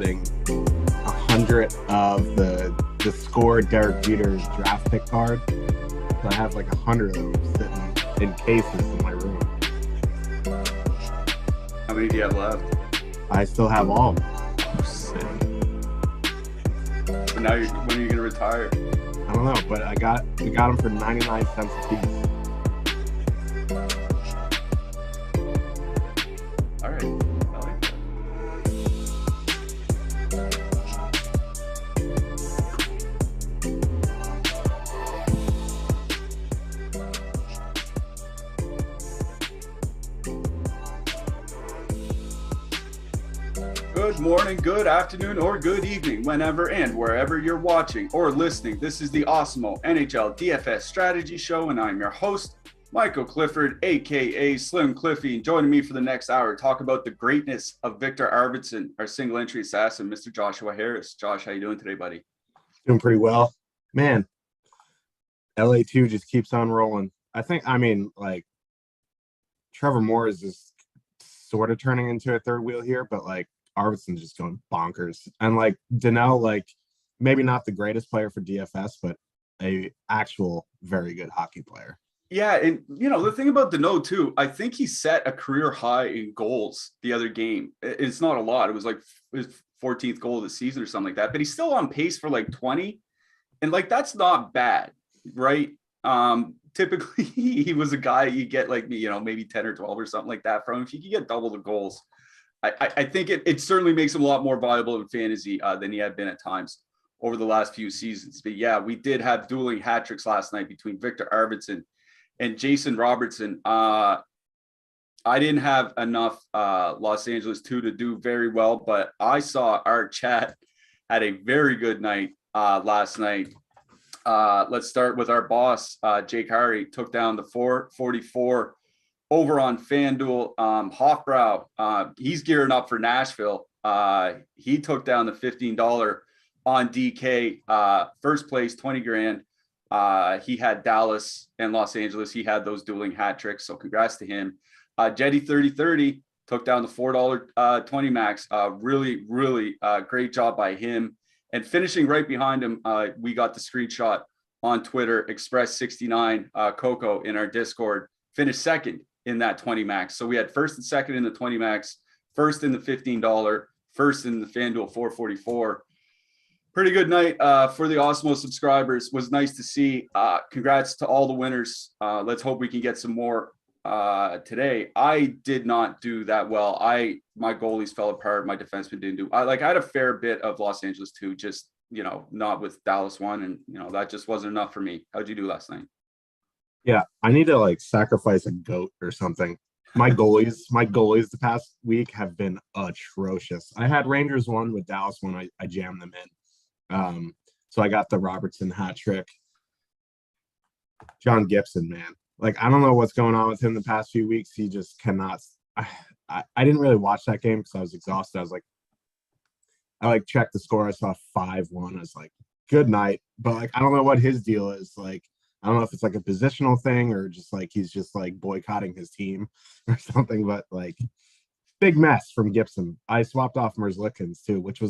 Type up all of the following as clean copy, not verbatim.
getting 100 of the score Derek Jeter's draft pick card. So I have like 100 of them sitting in cases in my room. How many do you have left? I still have all. Oh, sick. So now when are you gonna retire? I don't know, but we got them for 99 cents a piece. All right. I like that. Good morning, good afternoon, or good evening, whenever and wherever you're watching or listening. This is the Awesemo NHL DFS Strategy Show, and I'm your host, Michael Clifford, aka Slim Cliffy. And joining me for the next hour to talk about the greatness of Victor Arvidsson, our single entry assassin, Mr. Joshua Harris. Josh, how you doing today, buddy? Doing pretty well. Man, LA2 just keeps on rolling. Like, Trevor Moore is just sort of turning into a third wheel here, but like Arvidsson's just going bonkers. And like Donnell, like maybe not the greatest player for DFS, but a actual very good hockey player. Yeah, and the thing about Donnell too, I think he set a career high in goals the other game. It's not a lot. It was like his 14th goal of the season or something like that, but he's still on pace for like 20. And like that's not bad, right? Typically he was a guy you get like maybe 10 or 12 or something like that from. If you can get double the goals, I think it certainly makes him a lot more valuable in fantasy than he had been at times over the last few seasons. But yeah, we did have dueling hat tricks last night between Victor Arvidsson and Jason Robertson. I didn't have enough Los Angeles 2 to do very well, but I saw our chat had a very good night last night. Let's start with our boss, Jake Harry, took down the 444 over on FanDuel. Hofbrau, he's gearing up for Nashville. He took down the $15 on DK. First place, 20 grand. He had Dallas and Los Angeles. He had those dueling hat tricks. So congrats to him. Jetty 3030 took down the $4 20 max. Really great job by him. And finishing right behind him, we got the screenshot on Twitter. Express 69 Coco in our Discord finished second in that 20 max. So we had first and second in the 20 max, first in the $15, first in the FanDuel 444. Pretty good night for the Awesemo subscribers. Was nice to see. Congrats to all the winners. Let's hope we can get some more today. I did not do that well. My goalies fell apart. My defenseman didn't do. I had a fair bit of Los Angeles too, just not with Dallas 1, and that just wasn't enough for me. How'd you do last night? Yeah, I need to like sacrifice a goat or something. My goalies the past week have been atrocious. I had Rangers 1 with Dallas 1. I jammed them in. So I got the Robertson hat trick. John Gibson, man. Like, I don't know what's going on with him the past few weeks. He just cannot. I didn't really watch that game because I was exhausted. I checked the score. I saw 5-1. I was like, good night. But like, I don't know what his deal is. Like, I don't know if it's like a positional thing or just like he's just like boycotting his team or something. But like, big mess from Gibson. I swapped off Merzlikins too, which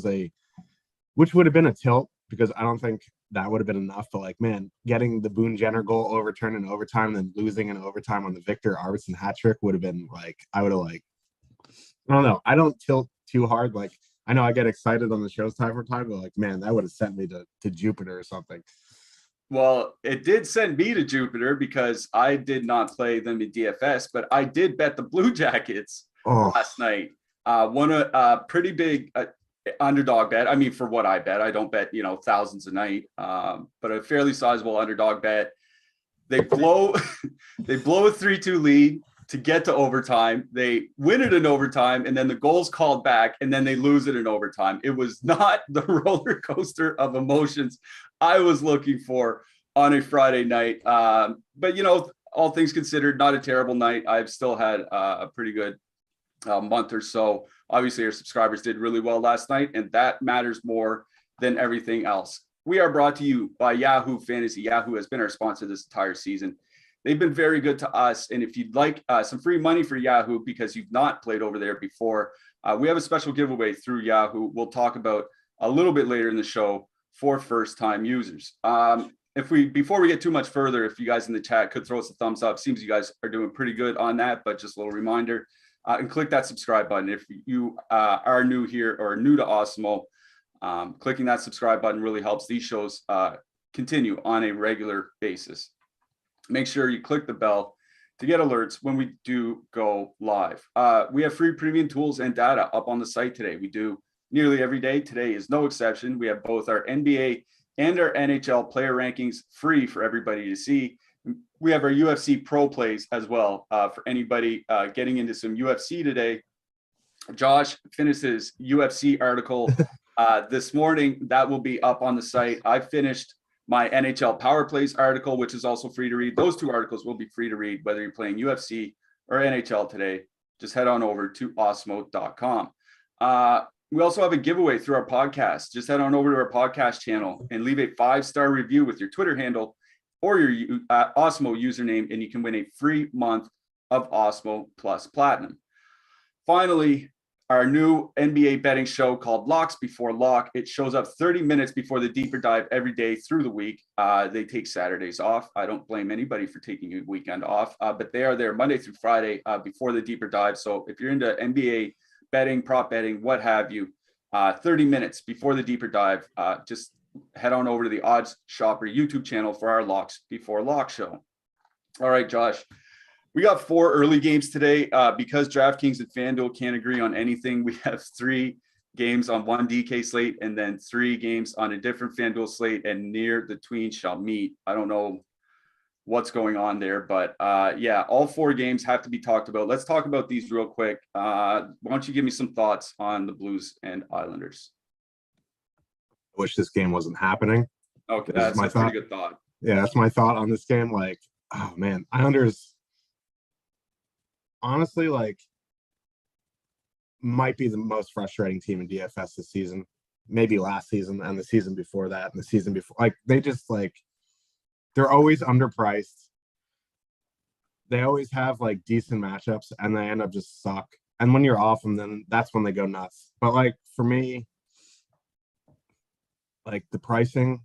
would have been a tilt because I don't think that would have been enough. But like, man, getting the Boone Jenner goal overturned in overtime and then losing in overtime on the Victor Arvidsson hat trick would have been like, I would have like, I don't know. I don't tilt too hard. Like, I know I get excited on the shows time for time, but like, man, that would have sent me to Jupiter or something. Well, it did send me to Jupiter because I did not play them in DFS, but I did bet the Blue Jackets last night. Won a pretty big underdog bet. I mean, for what I bet, I don't bet, thousands a night, but a fairly sizable underdog bet. They blow a 3-2 lead to get to overtime. They win it in overtime, and then the goal's called back, and then they lose it in overtime. It was not the roller coaster of emotions I was looking for on a Friday night. But, all things considered, not a terrible night. I've still had a pretty good month or so. Obviously, our subscribers did really well last night, and that matters more than everything else. We are brought to you by Yahoo Fantasy. Yahoo has been our sponsor this entire season. They've been very good to us. And if you'd like some free money for Yahoo because you've not played over there before, We have a special giveaway through Yahoo. We'll talk about a little bit later in the show for first-time users. Before we get too much further, if you guys in the chat could throw us a thumbs up, seems you guys are doing pretty good on that, but just a little reminder, and click that subscribe button. If you are new here or new to Awesemo, clicking that subscribe button really helps these shows continue on a regular basis. Make sure you click the bell to get alerts when we do go live. We have free premium tools and data up on the site today. We do nearly every day. Today is no exception. We have both our NBA and our NHL player rankings free for everybody to see. We have our UFC pro plays as well for anybody getting into some UFC today. Josh finished his UFC article this morning. That will be up on the site. I finished my NHL Power Plays article, which is also free to read. Those two articles will be free to read, whether you're playing UFC or NHL today. Just head on over to awesemo.com. We also have a giveaway through our podcast. Just head on over to our podcast channel and leave a 5-star review with your Twitter handle or your Awesemo username, and you can win a free month of Awesemo Plus Platinum. Finally, our new NBA betting show called Locks Before Lock. It shows up 30 minutes before the deeper dive every day through the week. They take Saturdays off. I don't blame anybody for taking a weekend off, but they are there Monday through Friday before the deeper dive. So if you're into NBA betting, prop betting, what have you, 30 minutes before the deeper dive, just head on over to the Odds Shopper YouTube channel for our Locks Before Lock show. All right, Josh. We got 4 early games today because DraftKings and FanDuel can't agree on anything. We have 3 games on one DK slate and then 3 games on a different FanDuel slate, and near the tween shall meet. I don't know what's going on there, but yeah, all 4 games have to be talked about. Let's talk about these real quick. Why don't you give me some thoughts on the Blues and Islanders? I wish this game wasn't happening. Okay, that's a pretty good thought. Yeah, that's my thought on this game. Like, oh man, Islanders honestly, like, might be the most frustrating team in DFS this season. Maybe last season and the season before that and the season before. Like, they just, like, they're always underpriced. They always have, like, decent matchups, and they end up just suck. And when you're off them, then that's when they go nuts. But, like, for me, like, the pricing,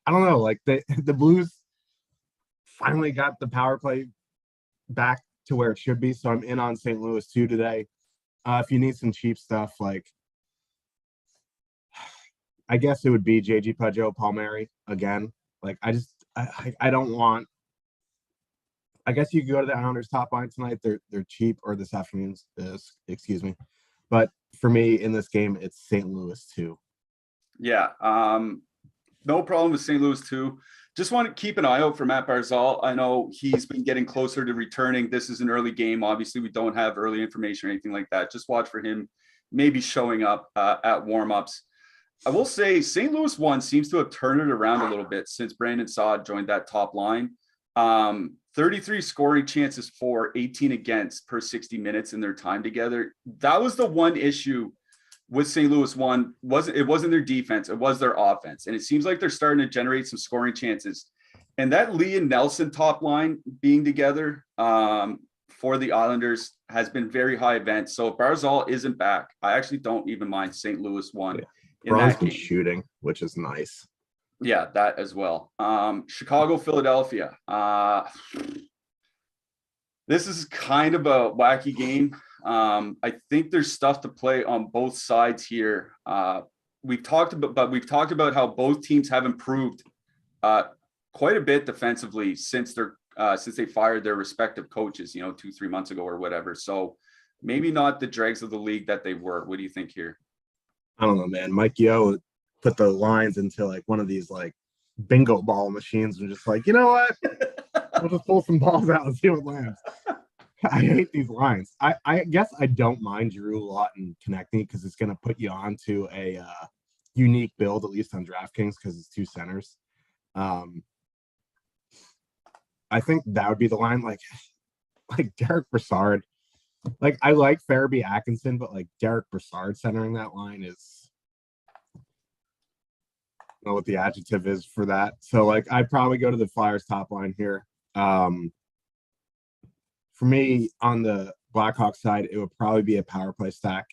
I don't know. Like, the Blues finally got the power play back to where it should be, so I'm in on St. Louis too today. If you need some cheap stuff, like, I guess it would be JG Pageau, Palmieri again. Like, I don't want. I guess you could go to the Islanders top line tonight. They're cheap, or this afternoon's. Excuse me, but for me in this game, it's St. Louis too. Yeah, no problem with St. Louis too. Just want to keep an eye out for Matt Barzal. I know he's been getting closer to returning. This is an early game. Obviously, we don't have early information or anything like that. Just watch for him maybe showing up at warmups. I will say St. Louis 1 seems to have turned it around a little bit since Brandon Saad joined that top line. 33 scoring chances for, 18 against per 60 minutes in their time together. That was the one issue with St. Louis 1. It wasn't their defense, it was their offense. And it seems like they're starting to generate some scoring chances. And that Lee and Nelson top line being together for the Islanders has been very high event. So if Barzal isn't back, I actually don't even mind St. Louis 1. Yeah. Braun's been shooting, which is nice. Yeah, that as well. Chicago, Philadelphia. This is kind of a wacky game. I think there's stuff to play on both sides here. We've talked about how both teams have improved quite a bit defensively since they fired their respective coaches, 2-3 months ago or whatever. So maybe not the dregs of the league that they were. What do you think here? I don't know, man. Mike Yeo put the lines into like one of these like bingo ball machines and just like, you know what? We'll just pull some balls out and see what lands. I hate these lines. I guess I don't mind Drew Lawton connecting because it's going to put you onto a unique build, at least on DraftKings, because it's 2 centers. I think that would be the line. Like Derek Brassard. Like, I like Farabee Atkinson, but like Derek Brassard centering that line is, I don't know what the adjective is for that. So like I'd probably go to the Flyers top line here. For me, on the Blackhawks side, it would probably be a power play stack.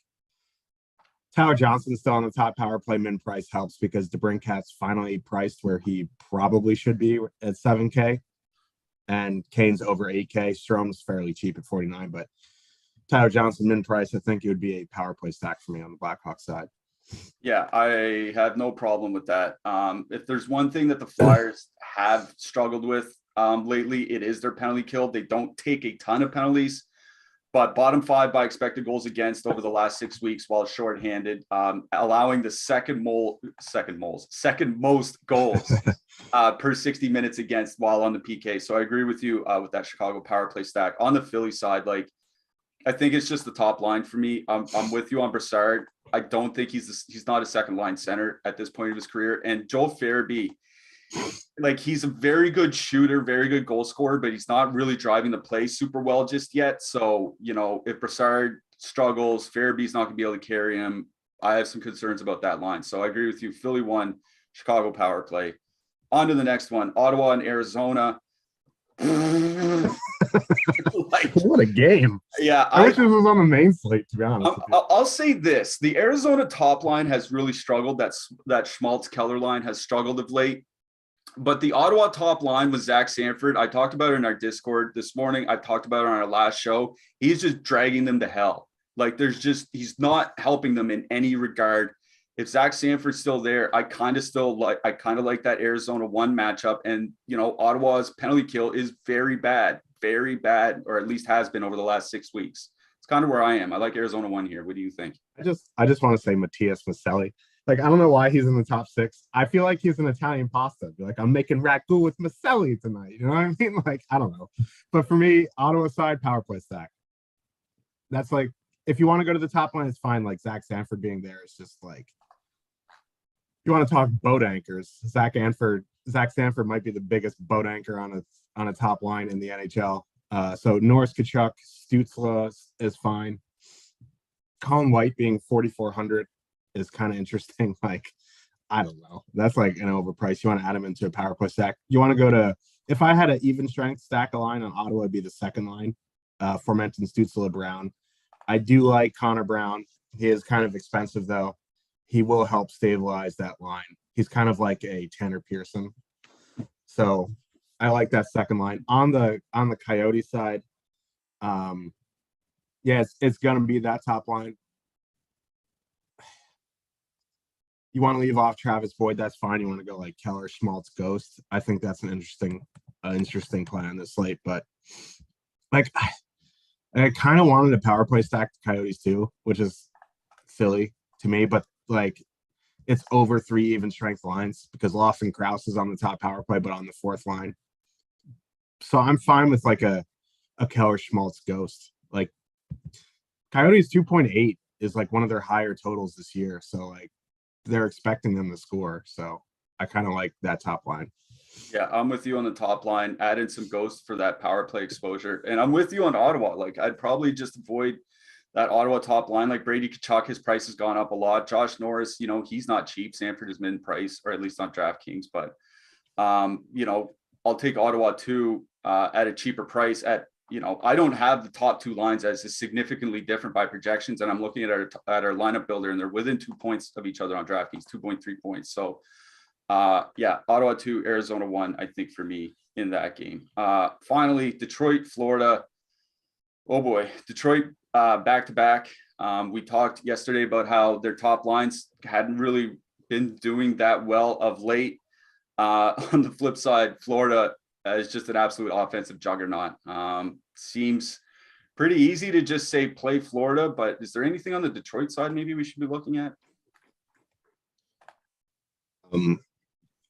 Tyler Johnson's still on the top power play. Min price helps because DeBrincat's finally priced where he probably should be at 7K. And Kane's over 8K. Strome's fairly cheap at 49, but Tyler Johnson min price, I think it would be a power play stack for me on the Blackhawks side. Yeah, I have no problem with that. If there's one thing that the Flyers have struggled with lately, it is their penalty kill. They don't take a ton of penalties, but bottom 5 by expected goals against over the last 6 weeks while shorthanded, allowing the second most goals per 60 minutes against while on the PK. So I agree with you with that Chicago power play stack. On the Philly side, like, I think it's just the top line for me. I'm with you on Brassard. I don't think he's not a second line center at this point of his career. And Joel Farabee, like, he's a very good shooter, very good goal scorer, but he's not really driving the play super well just yet. So, you know, if Brassard struggles, Farabee's not going to be able to carry him. I have some concerns about that line. So I agree with you. Philly 1, Chicago power play. On to the next one, Ottawa and Arizona. Like, what a game. Yeah, I wish this was on the main slate, to be honest. I'll say this. The Arizona top line has really struggled. That Schmaltz-Keller line has struggled of late. But the Ottawa top line with Zach Sanford, I talked about it in our Discord this morning. I talked about it on our last show. He's just dragging them to hell. Like, he's not helping them in any regard. If Zach Sanford's still there, I kind of like that Arizona 1 matchup. And, you know, Ottawa's penalty kill is very bad, or at least has been over the last 6 weeks. It's kind of where I am. I like Arizona 1 here. What do you think? I just want to say Matthias Maselli. Like, I don't know why he's in the top 6. I feel like he's an Italian pasta. Like, I'm making ragu with Maselli tonight. You know what I mean? Like, I don't know. But for me, Ottawa side, power play stack. That's like, if you want to go to the top line, it's fine. Like, Zach Sanford being there is just like, you want to talk boat anchors. Zach Sanford might be the biggest boat anchor on a top line in the NHL. So Norris, Kachuk, Stützle is fine. Colin White being 4,400 is kind of interesting. Like, I don't know. That's like an overprice. You want to add him into a power play stack. You want to go to, if I had an even strength stack a line on Ottawa, it'd be the second line. Formenton, Stützle, Brown. I do like Connor Brown. He is kind of expensive though. He will help stabilize that line. He's kind of like a Tanner Pearson. So I like that second line. On the Coyote side, it's gonna be that top line. You want to leave off Travis Boyd, that's fine. You want to go like Keller, Schmaltz, Ghost. I think that's an interesting play on this slate. But like, I kind of wanted a power play stack to Coyotes too, which is silly to me, but like, it's over 3 even strength lines because Lawson Krause is on the top power play, but on the 4th line. So I'm fine with like a Keller Schmaltz Ghost. Like, Coyotes 2.8 is like one of their higher totals this year. So like, they're expecting them to score. So I kind of like that top line. Yeah, I'm with you on the top line. Add in some Ghosts for that power play exposure. And I'm with you on Ottawa. Like, I'd probably just avoid that Ottawa top line. Like, Brady Tkachuk, his price has gone up a lot. Josh Norris, you know, he's not cheap. Sanford is mid price, or at least on DraftKings. But, you know, I'll take Ottawa too at a cheaper price. You know, I don't have the top 2 lines as significantly different by projections. And I'm looking at our lineup builder, and they're within 2 points of each other on DraftKings, 2.3 points. So, Ottawa 2, Arizona 1, I think, for me in that game. Finally, Detroit, Florida. Oh boy, Detroit back to back. We talked yesterday about how their top lines hadn't really been doing that well of late. On the flip side, Florida is just an absolute offensive juggernaut. Seems pretty easy to just say play Florida, but is there anything on the Detroit side maybe we should be looking at? I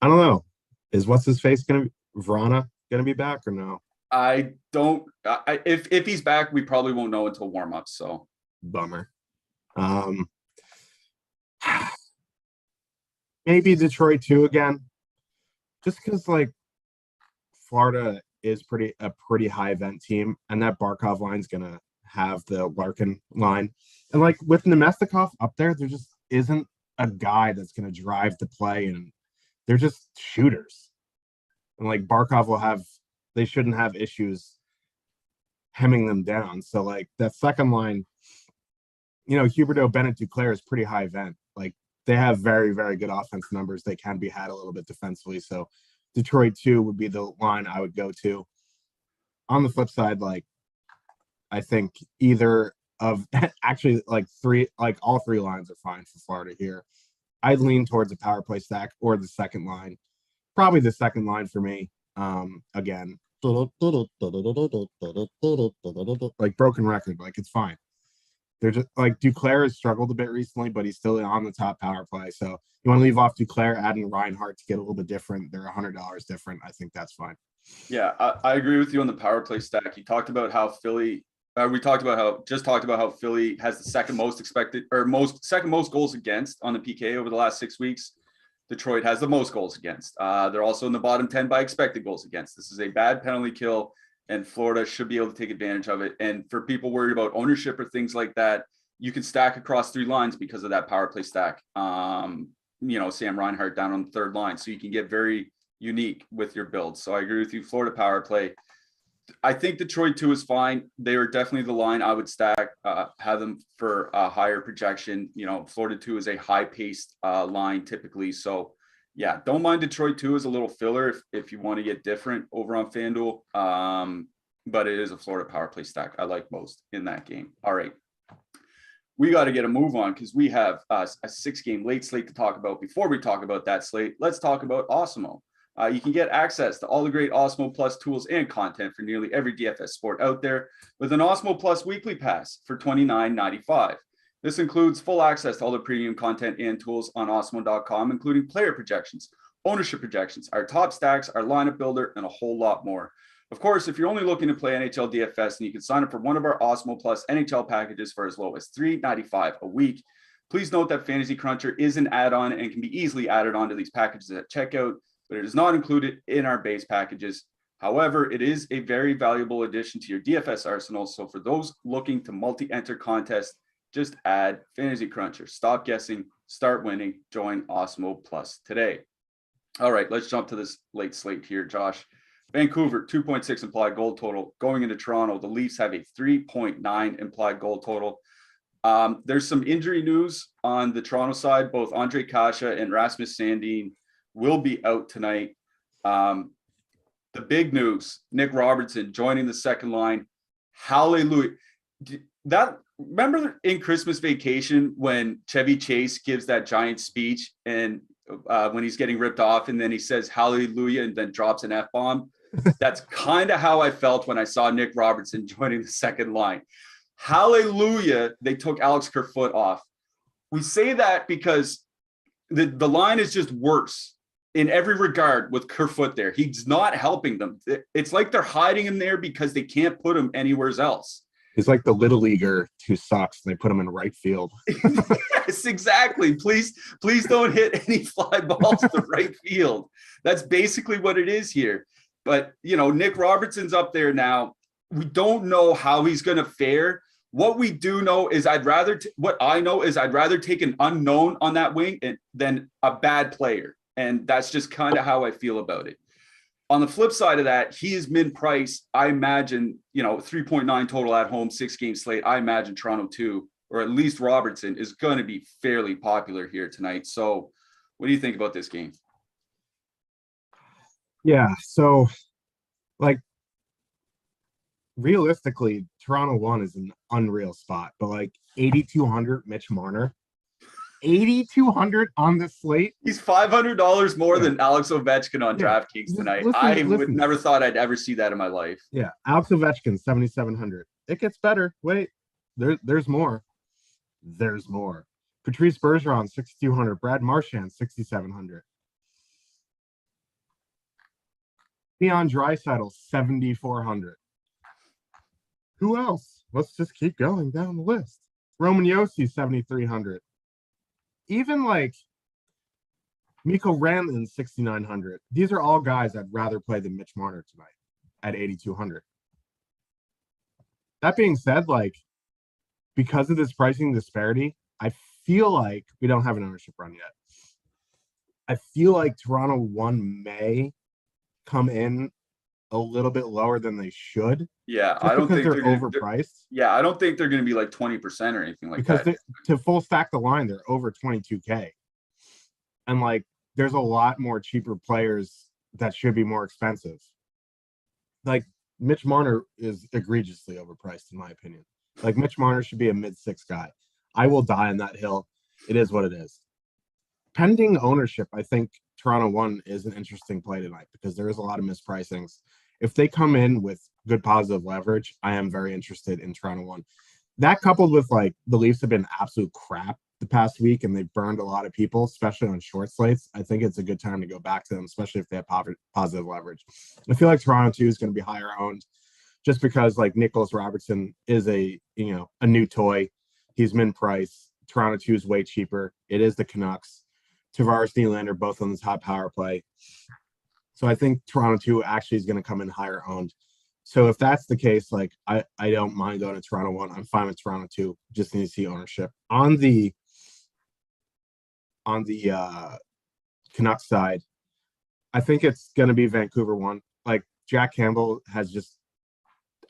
don't know. Is what's his face Vrana gonna be back or no? I don't. If he's back, we probably won't know until warmups. So bummer. Maybe Detroit too again, just because like Florida is a pretty high event team, and that Barkov line's gonna have the Larkin line, and like with Nemestikov up there just isn't a guy that's gonna drive the play, and they're just shooters. And like Barkov they shouldn't have issues hemming them down. So like that second line, Huberdeau, Bennett, Duclair is pretty high event. Like they have very, very good offense numbers. They can be had a little bit defensively. So Detroit 2 would be the line I would go to. On the flip side, like I think either of actually all three lines are fine for Florida here. I'd lean towards a power play stack or the second line. Probably the second line for me. Again, like broken record, like it's fine. They're just like Duclair has struggled a bit recently, but he's still on the top power play. So you want to leave off Duclair, adding Reinhart to get a little bit different. They're $100 different. I think that's fine. Yeah, I agree with you on the power play stack. You talked about how Philly. We talked about how Philly has the second most goals against on the PK over the last 6 weeks. Detroit has the most goals against. They're also in the bottom 10 by expected goals against. This is a bad penalty kill, and Florida should be able to take advantage of it. And for people worried about ownership or things like that, you can stack across 3 lines because of that power play stack. Sam Reinhart down on the third line, so you can get very unique with your build. So I agree with you. Florida power play. I think Detroit 2 is fine. They are definitely the line I would stack, have them for a higher projection. Florida 2 is a high-paced line typically. So, yeah, don't mind Detroit 2 as a little filler if you want to get different over on FanDuel. But it is a Florida power play stack I like most in that game. All right. We got to get a move on because we have a 6-game late slate to talk about. Before we talk about that slate, let's talk about Awesemo. You can get access to all the great Awesemo Plus tools and content for nearly every DFS sport out there with an Awesemo Plus weekly pass for $29.95. This includes full access to all the premium content and tools on Awesemo.com, including player projections, ownership projections, our top stacks, our lineup builder, and a whole lot more. Of course, if you're only looking to play NHL DFS, then you can sign up for one of our Awesemo Plus NHL packages for as low as $3.95 a week. Please note that Fantasy Cruncher is an add-on and can be easily added onto these packages at checkout, but it is not included in our base packages. However, it is a very valuable addition to your DFS arsenal. So for those looking to multi-enter contests, just add Fantasy Cruncher. Stop guessing, start winning, join Awesemo Plus today. All right, let's jump to this late slate here, Josh. Vancouver, 2.6 implied goal total. Going into Toronto, the Leafs have a 3.9 implied goal total. There's some injury news on the Toronto side. Both Andre Kasha and Rasmus Sandin will be out tonight. The big news, Nick Robertson joining the second line. Hallelujah. Remember in Christmas Vacation when Chevy Chase gives that giant speech and when he's getting ripped off and then he says hallelujah and then drops an F-bomb? That's kind of how I felt when I saw Nick Robertson joining the second line. Hallelujah, they took Alex Kerfoot off. We say that because the line is just worse in every regard with Kerfoot there. He's not helping them. It's like they're hiding him there because they can't put him anywhere else. He's like the little leaguer who sucks. They put him in right field. Yes, exactly. Please don't hit any fly balls to right field. That's basically what it is here. But, Nick Robertson's up there now. We don't know how he's going to fare. What we do know is I'd rather take an unknown on that wing than a bad player. And that's just kind of how I feel about it. On the flip side of that, he is min-priced. I imagine, 3.9 total at home, 6-game slate. I imagine Toronto 2, or at least Robertson, is going to be fairly popular here tonight. So what do you think about this game? Yeah, so, realistically, Toronto 1 is an unreal spot. But, 8,200 Mitch Marner. 8,200 on the slate. He's $500 more than Alex Ovechkin on DraftKings tonight. I would never thought I'd ever see that in my life. Yeah, Alex Ovechkin, 7,700. It gets better. Wait, there's more. There's more. Patrice Bergeron, 6,200. Brad Marchand, 6,700. Leon Draisaitl, 7,400. Who else? Let's just keep going down the list. Roman Josi, 7,300. Even Mikko Rantanen, 6,900. These are all guys I'd rather play than Mitch Marner tonight at 8,200. That being said, because of this pricing disparity, I feel like we don't have an ownership run yet. I feel like Toronto 1 may come in a little bit lower than they should. Yeah, Just I don't because think they're overpriced. I don't think they're going to be like 20% or anything like Because that. to full stack the line, they're over 22K. And like, there's a lot more cheaper players that should be more expensive. Like, Mitch Marner is egregiously overpriced, in my opinion. Like, Mitch Marner should be a mid-6 guy. I will die on that hill. It is what it is. Pending ownership, I think Toronto 1 is an interesting play tonight because there is a lot of mispricings. If they come in with good positive leverage, I am very interested in Toronto 1. That coupled with like the Leafs have been absolute crap the past week and they've burned a lot of people, especially on short slates. I think it's a good time to go back to them, especially if they have positive leverage. I feel like Toronto 2 is going to be higher owned just because like Nicholas Robertson is a new toy. He's min price. Toronto 2 is way cheaper. It is the Canucks. Tavares, Nylander, both on the top power play. So I think Toronto 2 actually is going to come in higher owned. So if that's the case, like I don't mind going to Toronto 1. I'm fine with Toronto 2. Just need to see ownership. On the Canucks side, I think it's going to be Vancouver 1. Like Jack Campbell has just,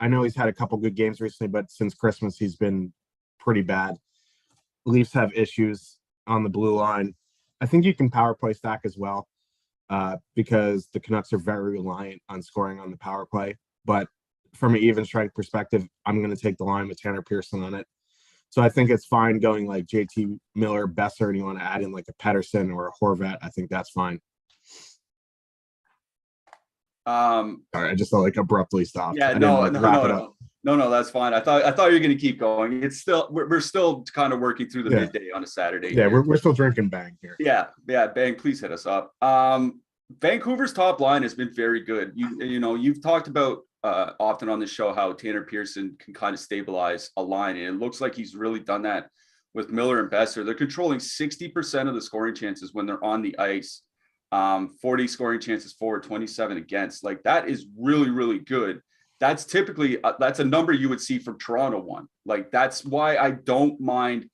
I know he's had a couple good games recently, but since Christmas he's been pretty bad. Leafs have issues on the blue line. I think you can power play stack as well because the Canucks are very reliant on scoring on the power play. But from an even strength perspective, I'm going to take the line with Tanner Pearson on it. So I think it's fine going like JT Miller, Besser, and you want to add in like a Pettersson or a Horvat. I think that's fine. Sorry, I just like abruptly stopped. Yeah, no, that's fine. I thought you were going to keep going. It's still we're still kind of working through the midday on a Saturday. Yeah, we're still drinking Bang here. Yeah, Bang, please hit us up. Vancouver's top line has been very good. You've talked about often on the show how Tanner Pearson can kind of stabilize a line, and it looks like he's really done that with Miller and Besser. They're controlling 60% of the scoring chances when they're on the ice. 40 scoring chances for, 27 against. Like that is really, really good. That's typically that's a number you would see from Toronto 1. Like that's why I don't mind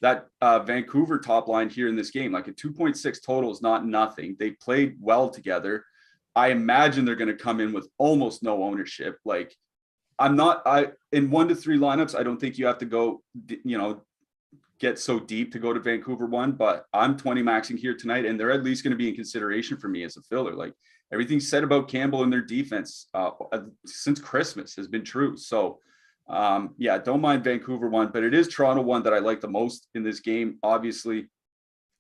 that Vancouver top line here in this game. Like a 2.6 total is not nothing. They played well together. I imagine they're going to come in with almost no ownership. Like in 1 to 3 lineups, I don't think you have to go, get so deep to go to Vancouver 1, but I'm 20 maxing here tonight, and they're at least going to be in consideration for me as a filler. Like everything said about Campbell and their defense since Christmas has been true. So don't mind Vancouver 1, but it is Toronto 1 that I like the most in this game. Obviously,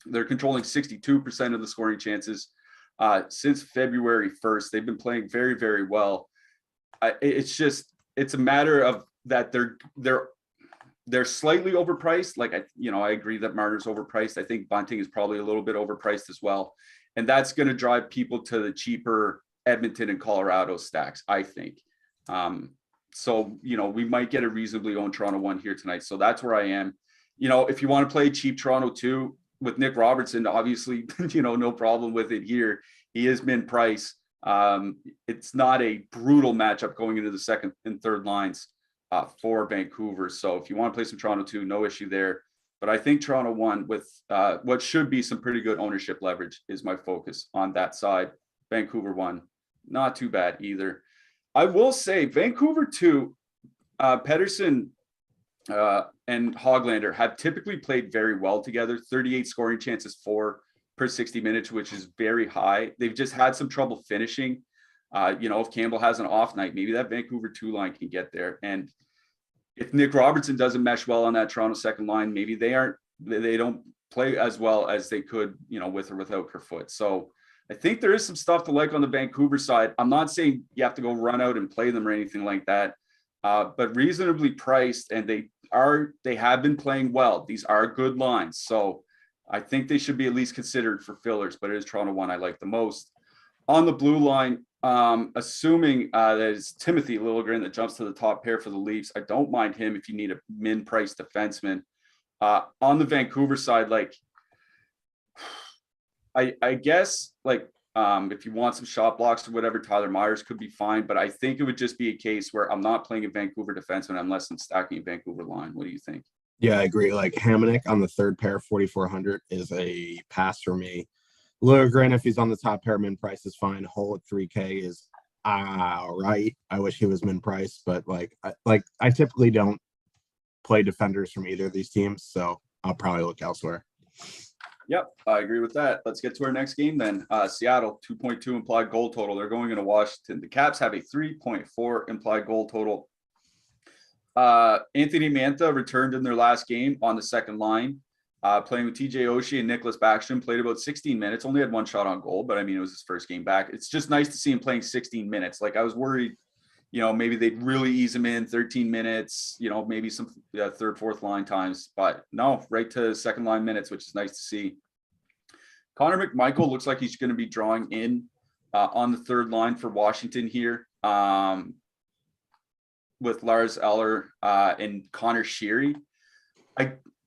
they're controlling 62% of the scoring chances since February 1st. They've been playing very, very well. It's a matter of that they're slightly overpriced. Like I agree that Marner's overpriced. I think Bunting is probably a little bit overpriced as well, and that's going to drive people to the cheaper Edmonton and Colorado stacks, I think. So we might get a reasonably owned Toronto 1 here tonight. So that's where I am. If you want to play cheap Toronto 2 with Nick Robertson, obviously no problem with it here. He is min price. It's not a brutal matchup going into the second and third lines for Vancouver. So if you want to play some Toronto 2, no issue there. But I think Toronto 1 with what should be some pretty good ownership leverage is my focus on that side. Vancouver 1, not too bad either. I will say Vancouver 2, Pettersson and Höglander have typically played very well together. 38 scoring chances for per 60 minutes, which is very high. They've just had some trouble finishing. If Campbell has an off night, maybe that Vancouver 2 line can get there. And if Nick Robertson doesn't mesh well on that Toronto second line, maybe they don't play as well as they could, with or without Kerfoot. So I think there is some stuff to like on the Vancouver side. I'm not saying you have to go run out and play them or anything like that, but reasonably priced, and they have been playing well. These are good lines. So I think they should be at least considered for fillers, but it is Toronto 1 I like the most. On the blue line, assuming that it's Timothy Liljegren that jumps to the top pair for the Leafs, I don't mind him if you need a min-price defenseman. On the Vancouver side, like I guess like if you want some shot blocks or whatever, Tyler Myers could be fine, but I think it would just be a case where I'm not playing a Vancouver defenseman unless I'm stacking a Vancouver line. What do you think? Yeah, I agree. Like Hamonic on the third pair, 4,400 is a pass for me. Liljegren, if he's on the top pair, min price is fine. Hull at 3K is right. I wish he was min price, but I typically don't play defenders from either of these teams, so I'll probably look elsewhere. Yep, I agree with that. Let's get to our next game then. Seattle, 2.2 implied goal total. They're going into Washington. The Caps have a 3.4 implied goal total. Anthony Mantha returned in their last game on the second line, playing with TJ Oshie and Nicholas Backstrom. Played about 16 minutes, only had one shot on goal, but I mean, it was his first game back. It's just nice to see him playing 16 minutes. Like I was worried, maybe they'd really ease him in 13 minutes, maybe some third, fourth line times, but no, right to second line minutes, which is nice to see. Connor McMichael looks like he's going to be drawing in on the third line for Washington here with Lars Eller and Connor Sheary.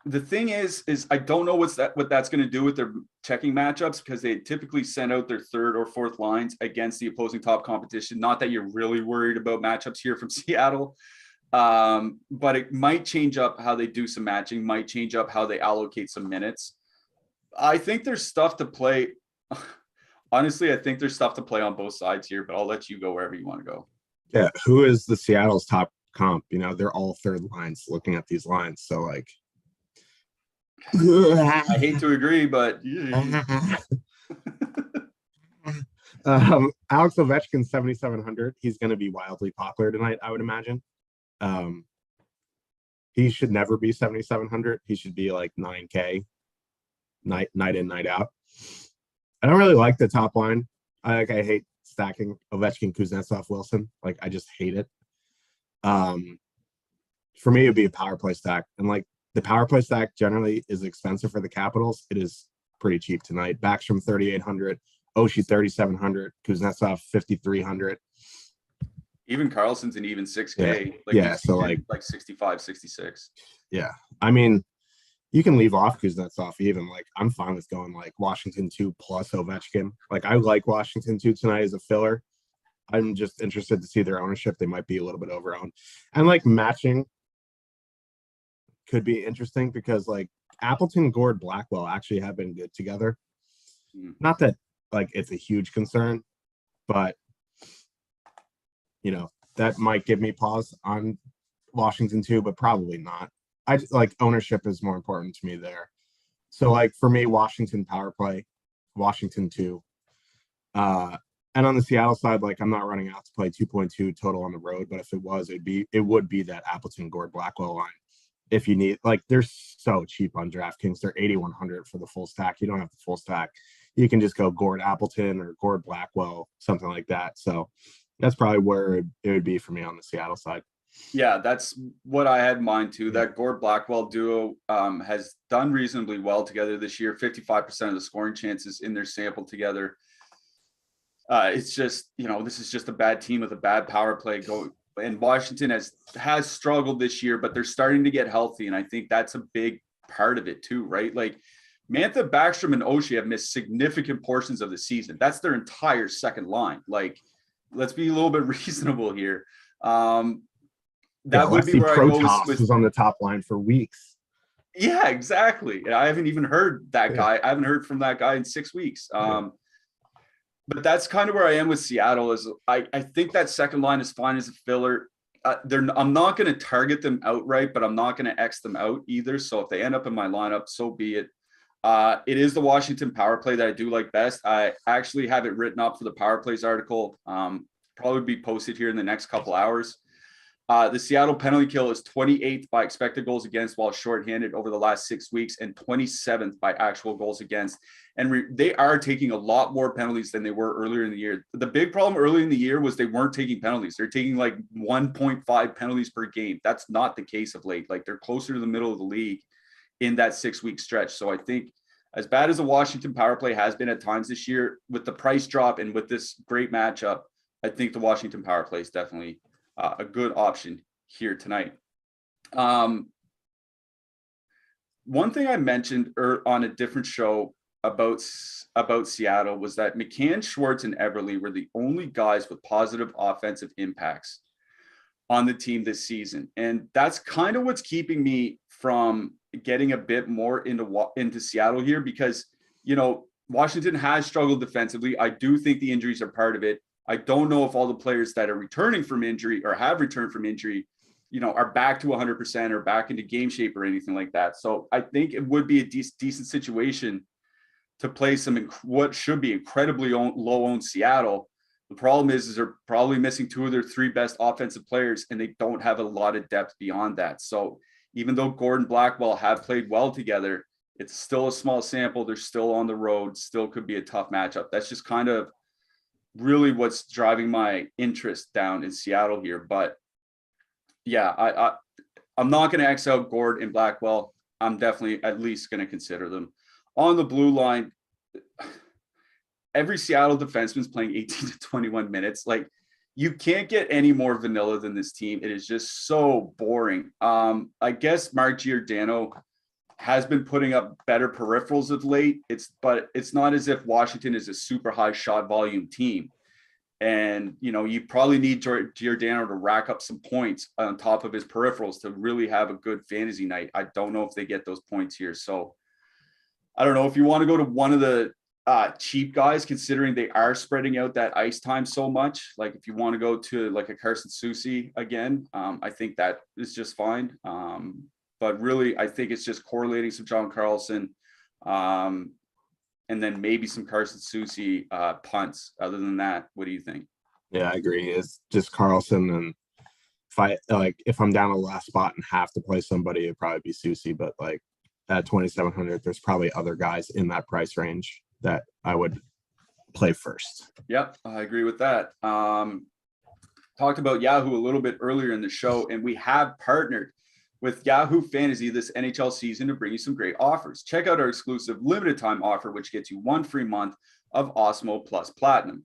The thing is I don't know what that's going to do with their checking matchups, because they typically send out their third or fourth lines against the opposing top competition. Not that you're really worried about matchups here from Seattle, but it might change up how they do some matching, might change up how they allocate some minutes. I think there's stuff to play. Honestly, I think there's stuff to play on both sides here, but I'll let you go wherever you want to go. Yeah, who is the Seattle's top comp? They're all third lines looking at these lines. So I hate to agree, but Alex Ovechkin 7,700. He's going to be wildly popular tonight, I would imagine. He should never be 7,700. He should be like 9K, night in, night out. I don't really like the top line. I hate stacking Ovechkin, Kuznetsov, Wilson. I just hate it. For me, it would be a power play stack, and the power play stack generally is expensive for the Capitals. It is pretty cheap tonight. Backstrom 3,800, Oshie 3,700, Kuznetsov 5,300. Even Carlson's an even 6K. So like 65, 66. Yeah, I mean, you can leave off Kuznetsov even. I'm fine with going Washington 2 plus Ovechkin. I like Washington 2 tonight as a filler. I'm just interested to see their ownership. They might be a little bit overowned. And matching could be interesting because Appleton, Gord, Blackwell actually have been good together. Not that it's a huge concern, but that might give me pause on Washington 2, but probably not. I just ownership is more important to me there. So for me, Washington power play, Washington 2. And on the Seattle side, I'm not running out to play 2.2 total on the road, but if it was, it would be that Appleton, Gord, Blackwell line. If you need, they're so cheap on DraftKings. They're 8,100 for the full stack. You don't have the full stack. You can just go Gord Appleton or Gord Blackwell, something like that. So that's probably where it would be for me on the Seattle side. Yeah, that's what I had in mind too. That Gord Blackwell duo has done reasonably well together this year. 55% of the scoring chances in their sample together. It's just, this is just a bad team with a bad power play going. And Washington has struggled this year, but they're starting to get healthy. And I think that's a big part of it too, right? Mantha, Backstrom, and Oshie have missed significant portions of the season. That's their entire second line. Let's be a little bit reasonable here. That would be where I go with was on the top line for weeks. Yeah, exactly. I haven't even heard that guy. I haven't heard from that guy in 6 weeks. But that's kind of where I am with Seattle. Is I think that second line is fine as a filler. I'm not going to target them outright, but I'm not going to X them out either. So if they end up in my lineup, so be it. It is the Washington power play that I do like best. I actually have it written up for the power plays article. Probably be posted here in the next couple hours. The Seattle penalty kill is 28th by expected goals against while shorthanded over the last 6 weeks, and 27th by actual goals against. And they are taking a lot more penalties than they were earlier in the year. The big problem early in the year was they weren't taking penalties. They're taking 1.5 penalties per game. That's not the case of late. They're closer to the middle of the league in that 6-week stretch. So I think as bad as the Washington power play has been at times this year, with the price drop and with this great matchup, I think the Washington power play is definitely a good option here tonight. One thing I mentioned on a different show about Seattle was that McCann, Schwartz, and Everly were the only guys with positive offensive impacts on the team this season. And that's kind of what's keeping me from getting a bit more into Seattle here, because, Washington has struggled defensively. I do think the injuries are part of it. I don't know if all the players that are returning from injury or have returned from injury, are back to 100% or back into game shape or anything like that. So I think it would be a decent situation to play what should be incredibly low-owned Seattle. The problem is they're probably missing 2 of their 3 best offensive players, and they don't have a lot of depth beyond that. So even though Gordon Blackwell have played well together, it's still a small sample. They're still on the road, still could be a tough matchup. That's just kind of really what's driving my interest down in Seattle here. But yeah, I'm not going to X out Gord and Blackwell. I'm definitely at least going to consider them. On the blue line, every Seattle defenseman's playing 18 to 21 minutes. Like, you can't get any more vanilla than this team. It is just so boring. I guess Mark Giordano has been putting up better peripherals of late. But it's not as if Washington is a super high shot volume team. And, you probably need Giordano to rack up some points on top of his peripherals to really have a good fantasy night. I don't know if they get those points here. So I don't know if you want to go to one of the cheap guys, considering they are spreading out that ice time so much. Like, if you want to go to like a Carson Soucy again, I think that is just fine. But really, I think it's just correlating some John Carlson, and then maybe some Carson Soucy punts. Other than that, what do you think? Yeah, I agree. It's just Carlson, and if I'm down a last spot and have to play somebody, it'd probably be Soucy. But like at 2,700, there's probably other guys in that price range that I would play first. Yep, I agree with that. Talked about Yahoo a little bit earlier in the show, and we have partnered with Yahoo Fantasy this NHL season to bring you some great offers. Check out our exclusive limited time offer, which gets you 1 free month of Awesemo Plus Platinum.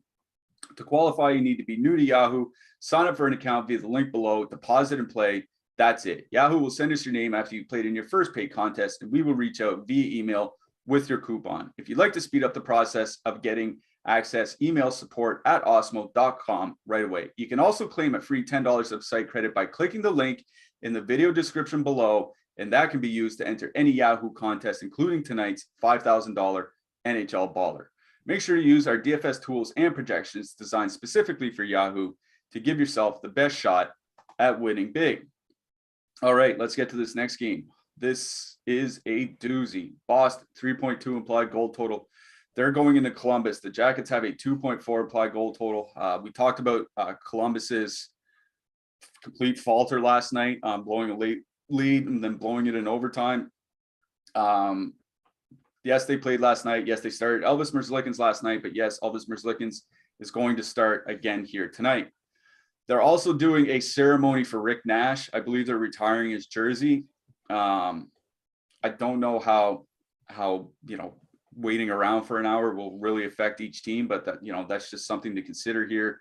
To qualify, you need to be new to Yahoo, sign up for an account via the link below, deposit and play. That's it. Yahoo will send us your name after you played in your first paid contest, and we will reach out via email with your coupon. If you'd like to speed up the process of getting access, email support@awesemo.com right away. You can also claim a free $10 of site credit by clicking the link in the video description below, and that can be used to enter any Yahoo contest, including tonight's $5,000 NHL Baller. Make sure to use our DFS tools and projections designed specifically for Yahoo to give yourself the best shot at winning big. All right, let's get to this next game. This is a doozy. Boston, 3.2 implied goal total. They're going into Columbus. The Jackets have a 2.4 implied goal total. We talked about Columbus's complete falter last night, blowing a late lead and then blowing it in overtime. Yes, they played last night. Yes, they started Elvis Merzlikins last night, but yes, Elvis Merzlikins is going to start again here tonight. They're also doing a ceremony for Rick Nash. I believe they're retiring his jersey. I don't know how waiting around for an hour will really affect each team, but that's just something to consider here.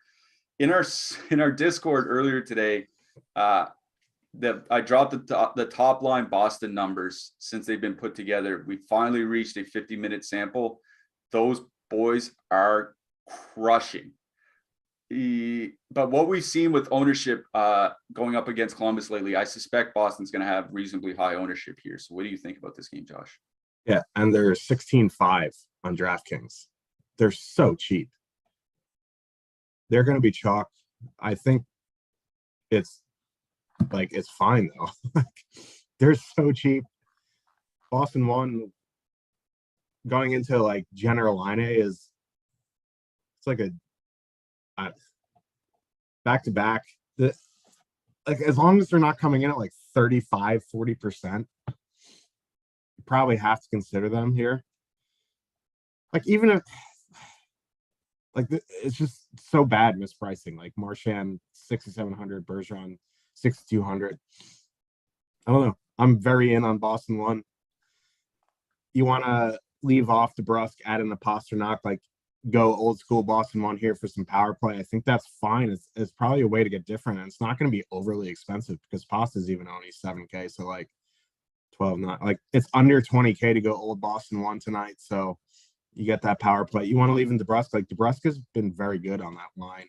In our Discord earlier today, I dropped the top line Boston numbers since they've been put together. We finally reached a 50-minute sample. Those boys are crushing. But what we've seen with ownership going up against Columbus lately, I suspect Boston's going to have reasonably high ownership here. So what do you think about this game, Josh? Yeah, and they're 16.5 on DraftKings. They're so cheap. They're going to be chalk. I think it's fine though. They're so cheap. Boston won going into like general line it's like a back-to-back. As long as they're not coming in at like 35-40%, you probably have to consider them here. Like, even if it's just so bad mispricing. Like Marchand 6,700, Bergeron 6,200. I don't know. I'm very in on Boston 1. You want to leave off DeBrusk, add in a Pasternak, like go old school Boston 1 here for some power play. I think that's fine. It's probably a way to get different, and it's not going to be overly expensive because Pasta's even only 7K. So like 12, not like it's under 20K to go old Boston 1 tonight. So you get that power play. You want to leave in DeBrusk. Like DeBrusk has been very good on that line.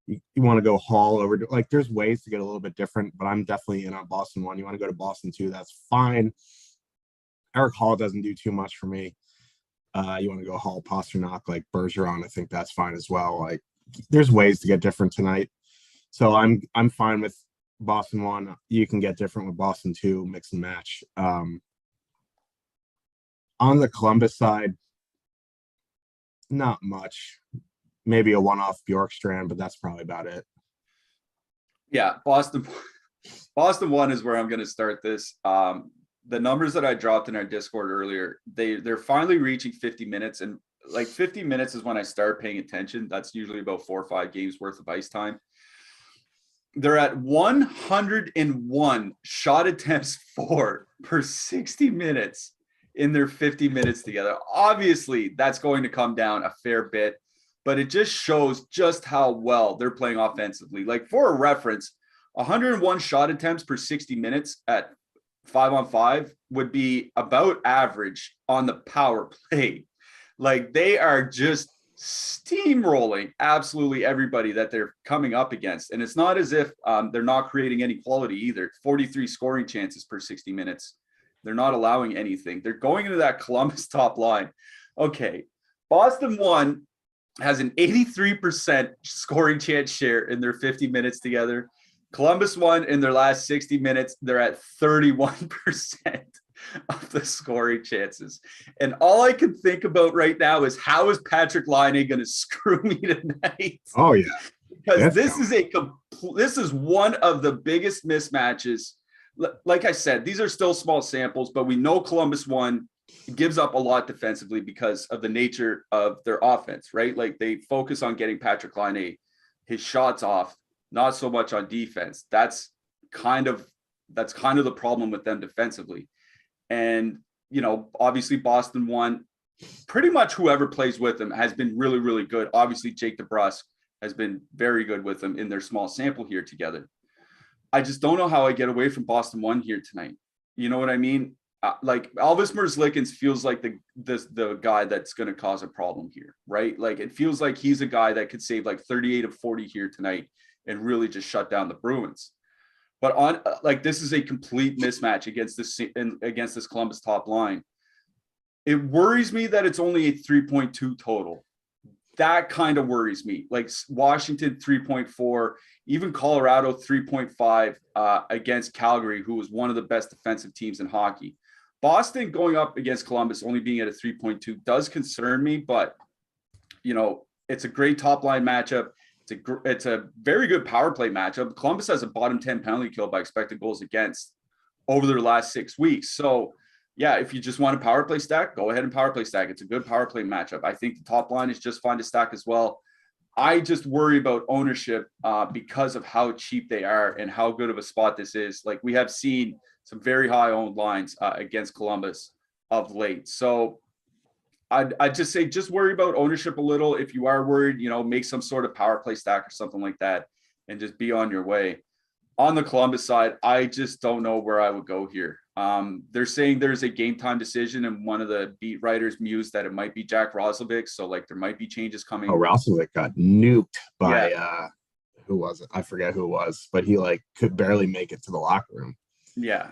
You want to go Hall over. Like there's ways to get a little bit different, but I'm definitely in on Boston 1. You want to go to Boston 2. That's fine. Eric Hall doesn't do too much for me. You want to go Hall, Pasternak, like Bergeron, I think that's fine as well. Like there's ways to get different tonight. So I'm fine with Boston 1. You can get different with Boston 2, mix and match. On the Columbus side, not much. Maybe a one-off Bjorkstrand, but that's probably about it. Yeah, Boston 1 is where I'm going to start this. The numbers that I dropped in our Discord earlier, they're finally reaching 50 minutes, and like 50 minutes is when I start paying attention. That's usually about 4 or 5 games worth of ice time. They're at 101 shot attempts per 60 minutes in their 50 minutes together. Obviously, that's going to come down a fair bit, but it just shows just how well they're playing offensively. Like for a reference, 101 shot attempts per 60 minutes at 5-on-5 would be about average on the power play. Like they are just steamrolling absolutely everybody that they're coming up against. And it's not as if they're not creating any quality either. 43 scoring chances per 60 minutes. They're not allowing anything. They're going into that Columbus top line. Okay, Boston 1 has an 83% scoring chance share in their 50 minutes together. Columbus 1 in their last 60 minutes, they're at 31% of the scoring chances. And all I can think about right now is how is Patrick Laine going to screw me tonight? Oh yeah. Because this is one of the biggest mismatches. Like I said, these are still small samples, but we know Columbus 1 gives up a lot defensively because of the nature of their offense, right? Like they focus on getting Patrick Laine his shots off, not so much on defense. That's kind of the problem with them defensively. And, you know, obviously Boston 1, pretty much whoever plays with them has been really, really good. Obviously Jake DeBrusk has been very good with them in their small sample here together. I just don't know how I get away from Boston 1 here tonight. You know what I mean? Like Elvis Merzlikins feels like the guy that's going to cause a problem here, right? Like it feels like he's a guy that could save like 38 of 40 here tonight and really just shut down the Bruins. But on like this is a complete mismatch against this Columbus top line. It worries me that it's only a 3.2 total. That kind of worries me. Like Washington 3.4, even Colorado 3.5 against Calgary, who was one of the best defensive teams in hockey. Boston going up against Columbus only being at a 3.2 does concern me, but you know, it's a great top line matchup. It's a very good power play matchup. Columbus has a bottom 10 penalty kill by expected goals against over their last 6 weeks. So yeah, if you just want a power play stack, go ahead and power play stack. It's a good power play matchup. I think the top line is just fine to stack as well. I just worry about ownership because of how cheap they are and how good of a spot this is. Like we have seen some very high owned lines against Columbus of late. So I'd just say just worry about ownership a little. If you are worried, you know, make some sort of power play stack or something like that and just be on your way. On the Columbus side, I just don't know where I would go here. They're saying there's a game time decision, and one of the beat writers mused that it might be Jack Roslovic. So like there might be changes coming. Oh, Roslovic got nuked by who was it? I forget who it was, but he like could barely make it to the locker room. Yeah.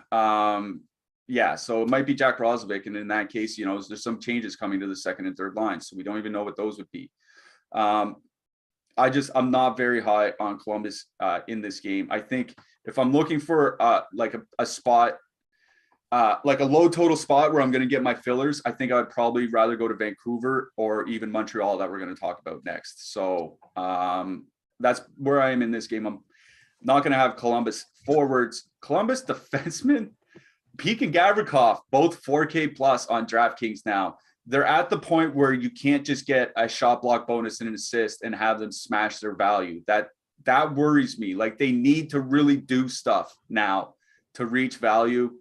Yeah, so it might be Jack Roslovic, and in that case, you know, there's some changes coming to the second and third line, so we don't even know what those would be. I'm not very high on Columbus in this game. I think if I'm looking for like a spot, like a low total spot where I'm going to get my fillers, I think I'd probably rather go to Vancouver or even Montreal that we're going to talk about next. So that's where I am in this game. I'm not going to have Columbus forwards. Columbus defensemen, Peak and Gavrikov, both 4K plus on DraftKings now. They're at the point where you can't just get a shot block bonus and an assist and have them smash their value. That worries me. Like they need to really do stuff now to reach value.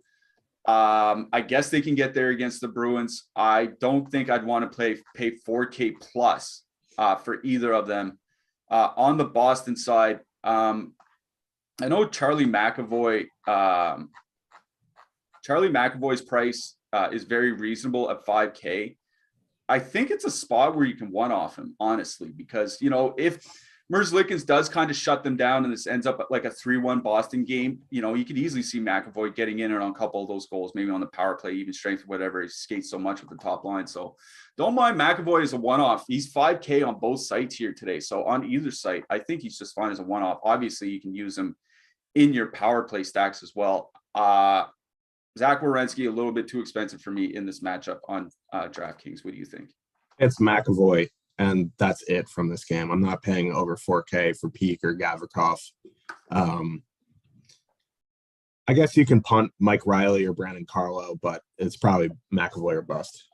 I guess they can get there against the Bruins. I don't think I'd want to pay 4K plus for either of them. On the Boston side, I know Charlie McAvoy's price is very reasonable at 5K. I think it's a spot where you can one-off him, honestly, because, you know, if Merzlikins does kind of shut them down, and this ends up like a 3-1 Boston game, you know, you could easily see McAvoy getting in on a couple of those goals, maybe on the power play, even strength, whatever. He skates so much with the top line. So don't mind McAvoy as a one-off. He's 5K on both sites here today. So on either site, I think he's just fine as a one-off. Obviously, you can use him in your power play stacks as well. Zach Werenski, a little bit too expensive for me in this matchup on DraftKings. What do you think? It's McAvoy, and that's it from this game. I'm not paying over 4K for Peak or Gavrikov. I guess you can punt Mike Riley or Brandon Carlo, but it's probably McAvoy or bust.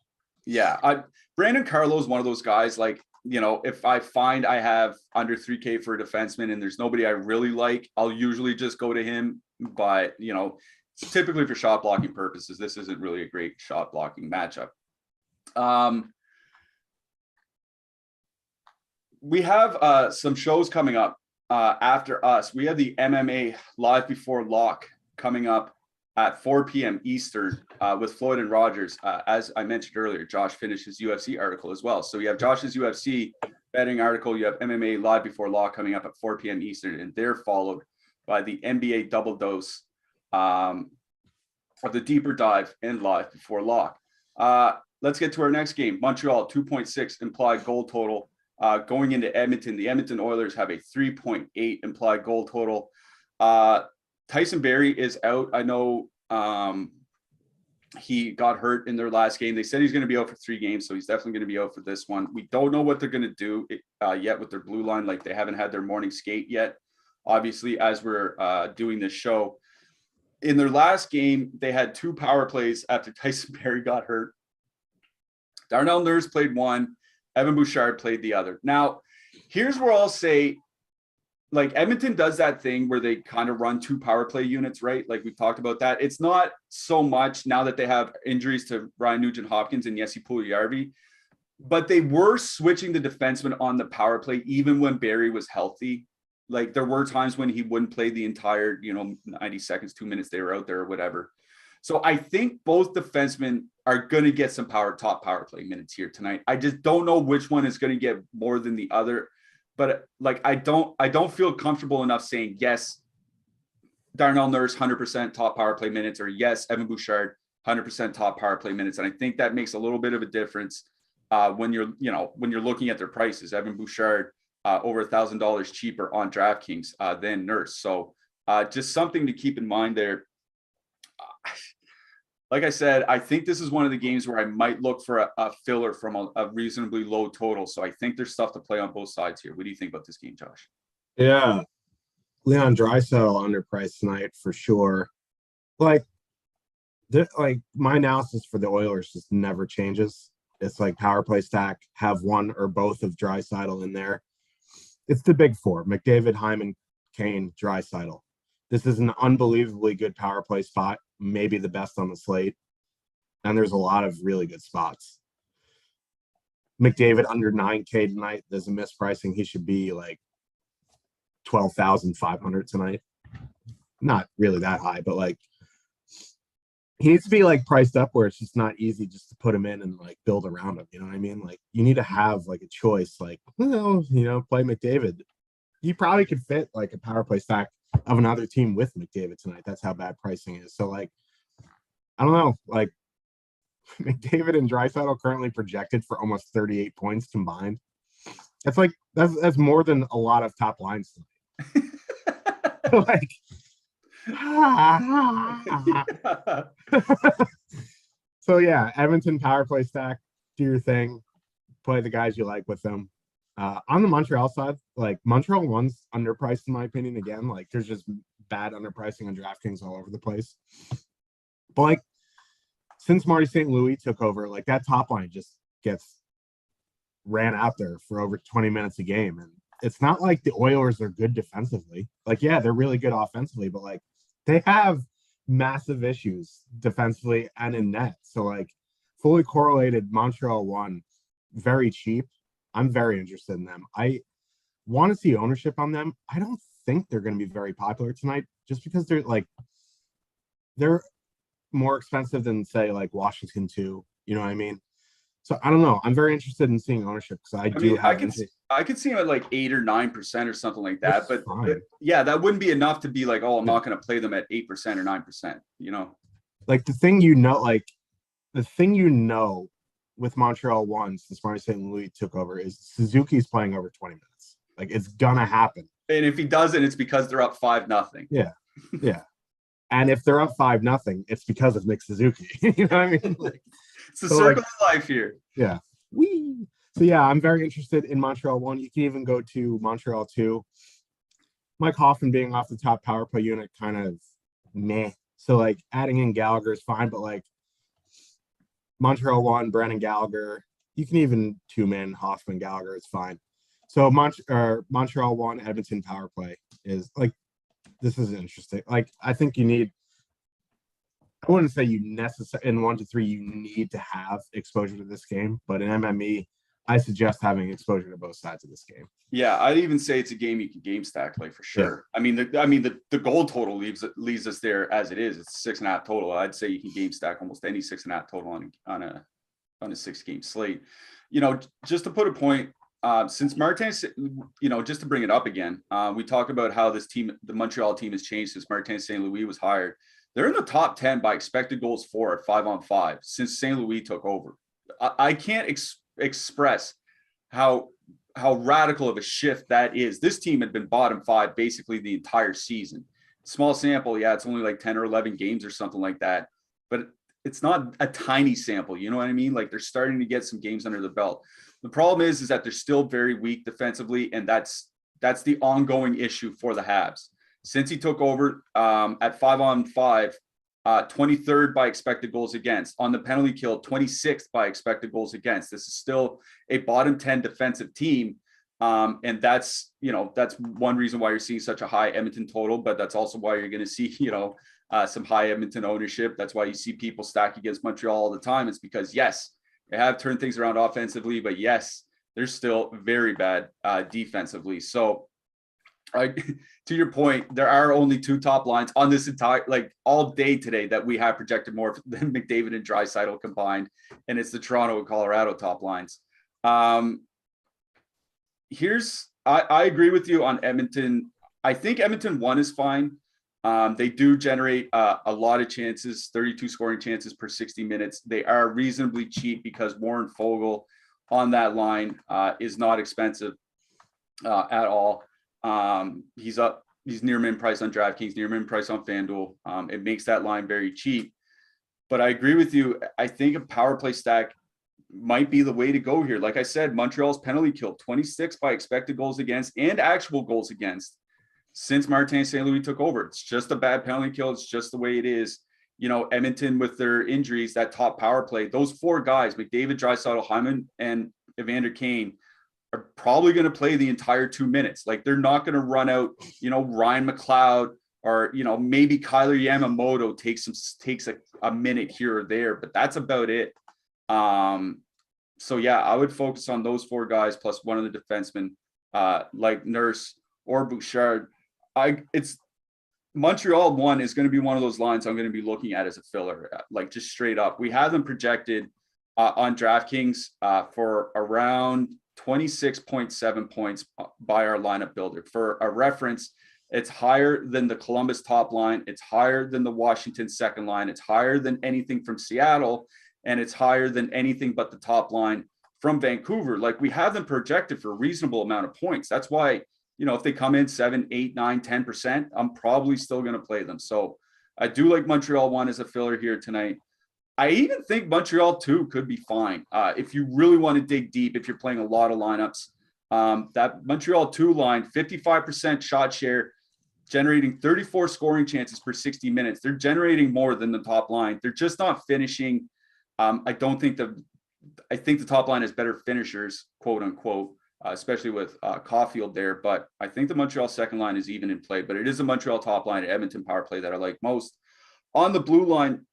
Yeah, Brandon Carlo is one of those guys, like, you know, if I find I have under 3K for a defenseman and there's nobody I really like, I'll usually just go to him. But, you know, typically for shot blocking purposes, this isn't really a great shot blocking matchup. We have some shows coming up after us. We have the MMA Live Before Lock coming up at 4 p.m. Eastern with Floyd and Rogers. As I mentioned earlier, Josh finished his UFC article as well. So you have Josh's UFC betting article. You have MMA Live Before Lock coming up at 4 p.m. Eastern, and they're followed by the NBA Double Dose of the Deeper Dive and Live Before Lock. Let's get to our next game. Montreal, 2.6 implied goal total. Going into Edmonton, the Edmonton Oilers have a 3.8 implied goal total. Tyson Barrie is out. I know he got hurt in their last game. They said he's going to be out for 3 games, so he's definitely going to be out for this one. We don't know what they're going to do yet with their blue line. Like, they haven't had their morning skate yet, obviously, as we're doing this show. In their last game, they had 2 power plays after Tyson Barrie got hurt. Darnell Nurse played 1. Evan Bouchard played the other. Now, here's where I'll say, like, Edmonton does that thing where they kind of run 2 power play units, right? Like, we talked about that. It's not so much now that they have injuries to Ryan Nugent-Hopkins and Jesse Puljujarvi, but they were switching the defenseman on the power play even when Barrie was healthy. Like, there were times when he wouldn't play the entire, 90 seconds, 2 minutes they were out there or whatever. So I think both defensemen are going to get some top power play minutes here tonight. I just don't know which one is going to get more than the other. But, like, I don't feel comfortable enough saying, yes, Darnell Nurse, 100% top power play minutes, or yes, Evan Bouchard, 100% top power play minutes. And I think that makes a little bit of a difference when you're looking at their prices. Evan Bouchard, over $1,000 cheaper on DraftKings than Nurse. So just something to keep in mind there. Like I said, I think this is one of the games where I might look for a filler from a reasonably low total. So I think there's stuff to play on both sides here. What do you think about this game, Josh? Yeah. Leon Draisaitl underpriced tonight for sure. Like my analysis for the Oilers just never changes. It's like power play stack, have one or both of Draisaitl in there. It's the big 4: McDavid, Hyman, Kane, Draisaitl. This is an unbelievably good power play spot, maybe the best on the slate. And there's a lot of really good spots. McDavid under 9K tonight. There's a mispricing. He should be like 12,500 tonight. Not really that high, but like he needs to be like priced up where it's just not easy just to put him in and like build around him. You know what I mean? Like, you need to have like a choice, like, play McDavid. You probably could fit like a power play stack of another team with McDavid tonight. That's how bad pricing is. So, like, I don't know. Like, McDavid and Draisaitl currently projected for almost 38 points combined. That's like that's more than a lot of top lines tonight. Like, so yeah, Edmonton power play stack. Do your thing. Play the guys you like with them. On the Montreal side, like, Montreal one's underpriced in my opinion. Again, like, there's just bad underpricing on DraftKings all over the place. But like, since Marty St. Louis took over, like, that top line just gets ran out there for over 20 minutes a game. And it's not like the Oilers are good defensively. Like, yeah, they're really good offensively, but like, they have massive issues defensively and in net. So like, fully correlated Montreal one, very cheap. I'm very interested in them. I want to see ownership on them. I don't think they're going to be very popular tonight just because they're more expensive than, say, like Washington 2. You know what I mean? So I don't know. I'm very interested in seeing ownership because I do mean, have I could see him at like 8 or 9% or something like that. That's But fine. yeah, that wouldn't be enough to be like, oh, I'm Yeah. not going to play them at 8% or 9%. You know, Like the thing with Montreal one since Marty St. Louis took over is Suzuki's playing over 20 minutes. Like it's gonna happen. and if he doesn't, it's because they're up 5-0. Yeah, yeah. And if they're up 5-0, it's because of Nick Suzuki. You know what I mean? Like, It's the so circle of life here. Yeah. Wee. So yeah, I'm very interested in Montreal one. You can even go to Montreal two. Mike Hoffman being off the top power play unit kind of meh. So like adding in Gallagher is fine, but like Montreal one, Brandon Gallagher. You can even two-man Hoffman Gallagher. It's fine. So Montreal one, Edmonton power play is like this is interesting. Like I think you need. I wouldn't say you necessarily in 1 to 3 you need to have exposure to this game, but in MME, I suggest having exposure to both sides of this game. Yeah, I'd even say it's a game you can game stack play for sure. Yeah. I mean the goal total leaves us there as it is. It's 6.5 total. I'd say you can game stack almost any 6.5 total on a 6-game slate. You know, just to put a point, since Martin, you know, just to bring it up again, we talk about how this team, the Montreal team, has changed since Martin St. Louis was hired. They're in the top 10 by expected goals for at 5-on-5 since St. Louis took over. I can't express how radical of a shift that is. This team had been bottom 5 basically the entire season. Small sample, yeah, it's only like 10 or 11 games or something like that, but it's not a tiny sample. You know what I mean? Like they're starting to get some games under the belt. The problem is that they're still very weak defensively, and that's the ongoing issue for the Habs. Since he took over at 5-on-5, 23rd by expected goals against. On the penalty kill, 26th by expected goals against. This is still a bottom 10 defensive team. And that's one reason why you're seeing such a high Edmonton total, but that's also why you're going to see, some high Edmonton ownership. That's why you see people stack against Montreal all the time. It's because, yes, they have turned things around offensively, but yes, they're still very bad defensively. So, to your point, there are only 2 top lines on this entire, like all day today that we have projected more than McDavid and Draisaitl combined, and it's the Toronto and Colorado top lines. I agree with you on Edmonton. I think Edmonton 1 is fine. They do generate a lot of chances, 32 scoring chances per 60 minutes. They are reasonably cheap because Warren Fogle on that line is not expensive at all. He's near min price on DraftKings, near min price on FanDuel. It makes that line very cheap. But I agree with you. I think a power play stack might be the way to go here. Like I said, Montreal's penalty kill, 26 by expected goals against and actual goals against since Martin St. Louis took over. It's just a bad penalty kill. It's just the way it is. You know, Edmonton with their injuries, that top power play, those 4 guys, McDavid, Draisaitl, Hyman, and Evander Kane, are probably going to play the entire 2 minutes. Like they're not going to run out, Ryan McLeod or, maybe Kyler Yamamoto takes a minute here or there, but that's about it. So yeah, I would focus on those 4 guys plus one of the defensemen, like Nurse or Bouchard. It's Montreal 1 is going to be one of those lines I'm going to be looking at as a filler, like just straight up. We have them projected on DraftKings for around 26.7 points by our lineup builder. For a reference, it's higher than the Columbus top line. It's higher than the Washington second line. It's higher than anything from Seattle, and it's higher than anything but the top line from Vancouver. Like we have them projected for a reasonable amount of points. That's why, if they come in 7, 8, 9, 10%, I'm probably still going to play them. So I do like Montreal 1 as a filler here tonight. I even think Montreal 2 could be fine. If you really want to dig deep, if you're playing a lot of lineups, that Montreal 2 line, 55% shot share, generating 34 scoring chances per 60 minutes. They're generating more than the top line. They're just not finishing. I think the top line has better finishers, quote unquote, especially with Caulfield there. But I think the Montreal second line is even in play, but it is a Montreal top line at Edmonton power play that I like most. On the blue line,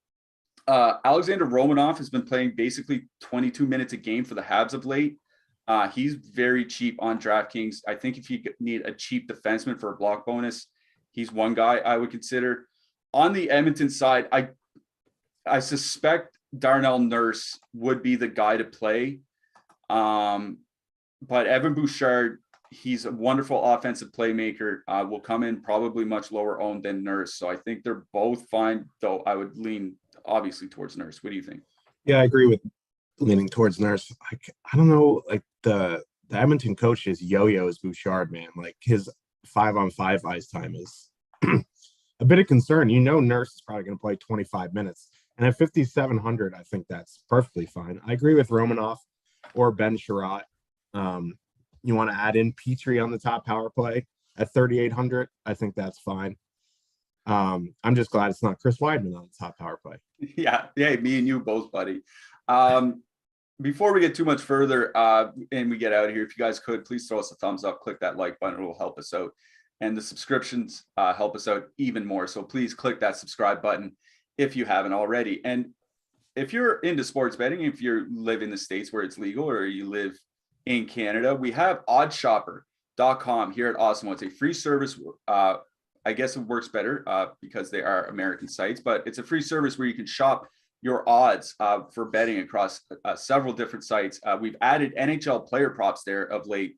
Alexander Romanov has been playing basically 22 minutes a game for the Habs of late. He's very cheap on DraftKings. I think if you need a cheap defenseman for a block bonus, he's one guy I would consider. On the Edmonton side, I suspect Darnell Nurse would be the guy to play. But Evan Bouchard, he's a wonderful offensive playmaker, will come in probably much lower owned than Nurse. So I think they're both fine, though I would lean obviously towards Nurse. What do you think? Yeah, I agree with leaning towards Nurse. I don't know, like the Edmonton coach is yo-yos Bouchard, man. Like his 5-on-5 ice time is a bit of concern. Nurse is probably going to play 25 minutes. And at 5,700, I think that's perfectly fine. I agree with Romanoff or Ben Sherratt. You want to add in Petrie on the top power play at 3,800. I think that's fine. I'm just glad it's not Chris Weidman on the top power play. Yeah, me and you both, buddy. Before we get too much further and we get out of here, if you guys could, please throw us a thumbs up, click that like button. It will help us out. And the subscriptions help us out even more. So please click that subscribe button if you haven't already. And if you're into sports betting, if you live in the States where it's legal or you live in Canada, we have oddshopper.com here at Awesemo. It's a free service. I guess it works better because they are American sites, but it's a free service where you can shop your odds for betting across several different sites. We've added NHL player props there of late.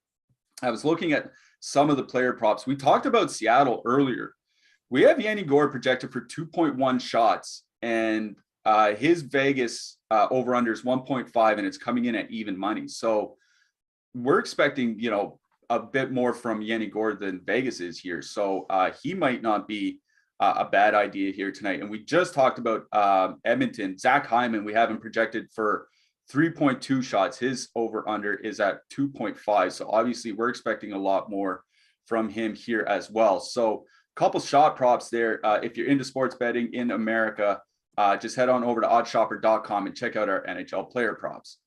I was looking at some of the player props. We talked about Seattle earlier. We have Yanni Gourde projected for 2.1 shots, and his Vegas over-under is 1.5, and it's coming in at even money. So we're expecting, a bit more from Yanni Gourde than Vegas is here. So he might not be a bad idea here tonight. And we just talked about Edmonton. Zach Hyman, we have him projected for 3.2 shots. His over-under is at 2.5. So obviously we're expecting a lot more from him here as well. So a couple shot props there. If you're into sports betting in America, just head on over to oddshopper.com and check out our NHL player props.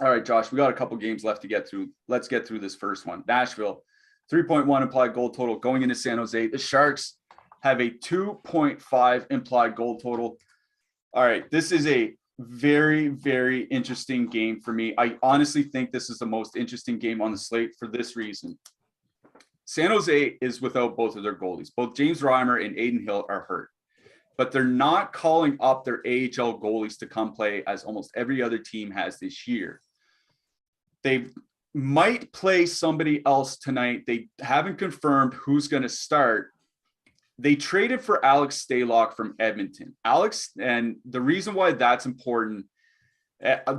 All right, Josh, we got a couple games left to get through. Let's get through this first one. Nashville, 3.1 implied goal total going into San Jose. The Sharks have a 2.5 implied goal total. All right, this is a very, very interesting game for me. I honestly think this is the most interesting game on the slate for this reason. San Jose is without both of their goalies. Both James Reimer and Aiden Hill are hurt, but they're not calling up their AHL goalies to come play as almost every other team has this year. They might play somebody else tonight. They haven't confirmed who's going to start. They traded for Alex Stalock from Edmonton. And the reason why that's important,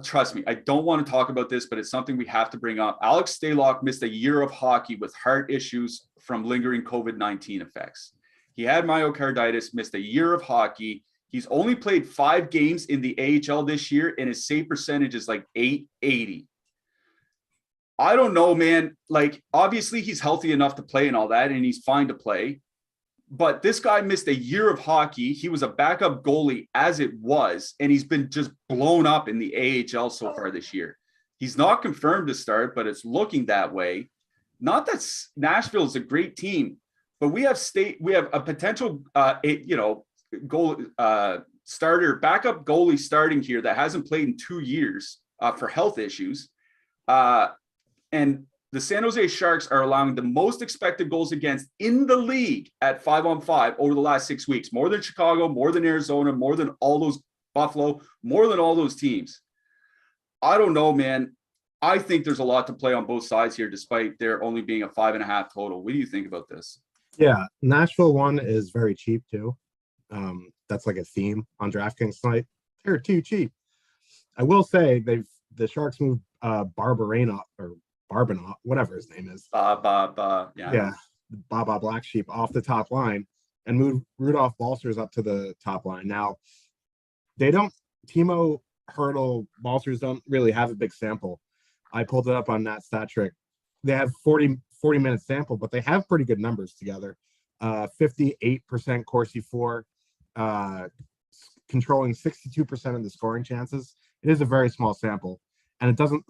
trust me, I don't want to talk about this, but it's something we have to bring up. Alex Stalock missed a year of hockey with heart issues from lingering COVID-19 effects. He had myocarditis, missed a year of hockey. He's only played 5 games in the AHL this year, and his save percentage is like .880. I don't know, man. Like, obviously, he's healthy enough to play and all that, and he's fine to play. But this guy missed a year of hockey. He was a backup goalie as it was, and he's been just blown up in the AHL so far this year. He's not confirmed to start, but it's looking that way. Not that Nashville is a great team, but we have a potential, goal starter, backup goalie starting here that hasn't played in 2 years for health issues. And the San Jose Sharks are allowing the most expected goals against in the league at 5-on-5 over the last 6 weeks, more than Chicago, more than Arizona, more than all those Buffalo, more than all those teams. I don't know, man. I think there's a lot to play on both sides here, despite there only being a 5.5 total. What do you think about this? Yeah, Nashville one is very cheap too. That's like a theme on DraftKings tonight. They're too cheap. I will say the Sharks moved Barbarena or Barbanoff, whatever his name is. Yeah, Baba Black Sheep off the top line and moved Rudolph Balcers up to the top line. Now, Timo, Hurdle, Balcers don't really have a big sample. I pulled it up on that stat trick. They have 40-minute sample, but they have pretty good numbers together. 58% Corsi 4, controlling 62% of the scoring chances. It is a very small sample, and it doesn't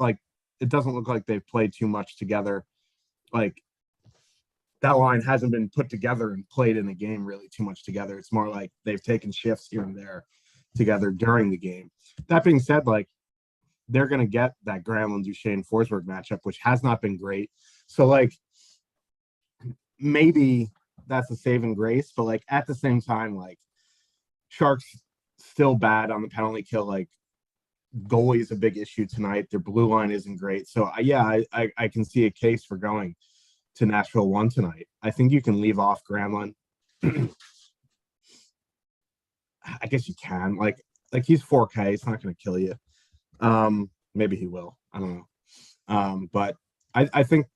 look like they've played too much together. Like, that line hasn't been put together and played in the game really too much together. It's more like they've taken shifts here and there together during the game. That being said, like, they're going to get that Granlund-Duchesne Forsberg matchup, which has not been great. So, like, maybe that's a saving grace, but, like, at the same time, like, Sharks still bad on the penalty kill. Like, goalie is a big issue tonight. Their blue line isn't great. So I can see a case for going to Nashville 1 tonight. I think you can leave off Granlund. I guess you can. Like he's 4K. It's not going to kill you. Maybe he will. I don't know. But I think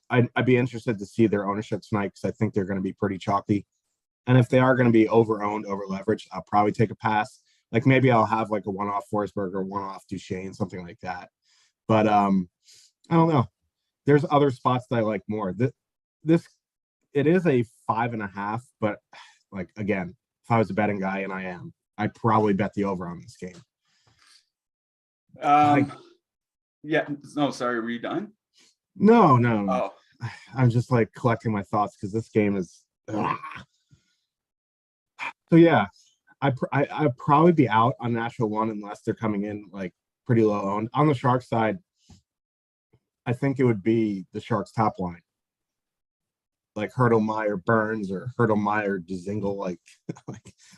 I'd be interested to see their ownership tonight because I think they're going to be pretty chalky. And if they are going to be over-owned, over-leveraged, I'll probably take a pass. Like maybe I'll have like a one-off Forsberg or one-off Duchesne, something like that. But I don't know. There's other spots that I like more. This it is a 5.5, but like again, if I was a betting guy, and I am, I'd probably bet the over on this game. Yeah. No, sorry. Were you done? No. Oh. I'm just like collecting my thoughts because this game is. So yeah, I'd probably be out on Nashville 1 unless they're coming in like pretty low owned. On the Sharks side, I think it would be the Sharks top line. Like Hurtlemeyer Burns or Hurtlemeyer Dzingel. Like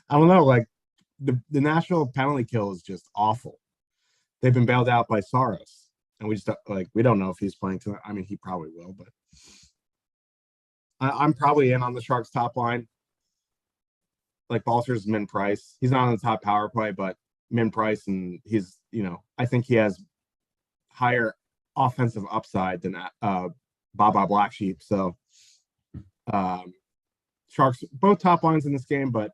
I don't know. Like the Nashville penalty kill is just awful. They've been bailed out by Saros, and we don't know if he's playing tonight. I mean, he probably will, but I'm probably in on the Sharks top line. Like Balcer's min price. He's not on the top power play, but min price, and he's, I think he has higher offensive upside than Baba Black Sheep. So Sharks, both top lines in this game, but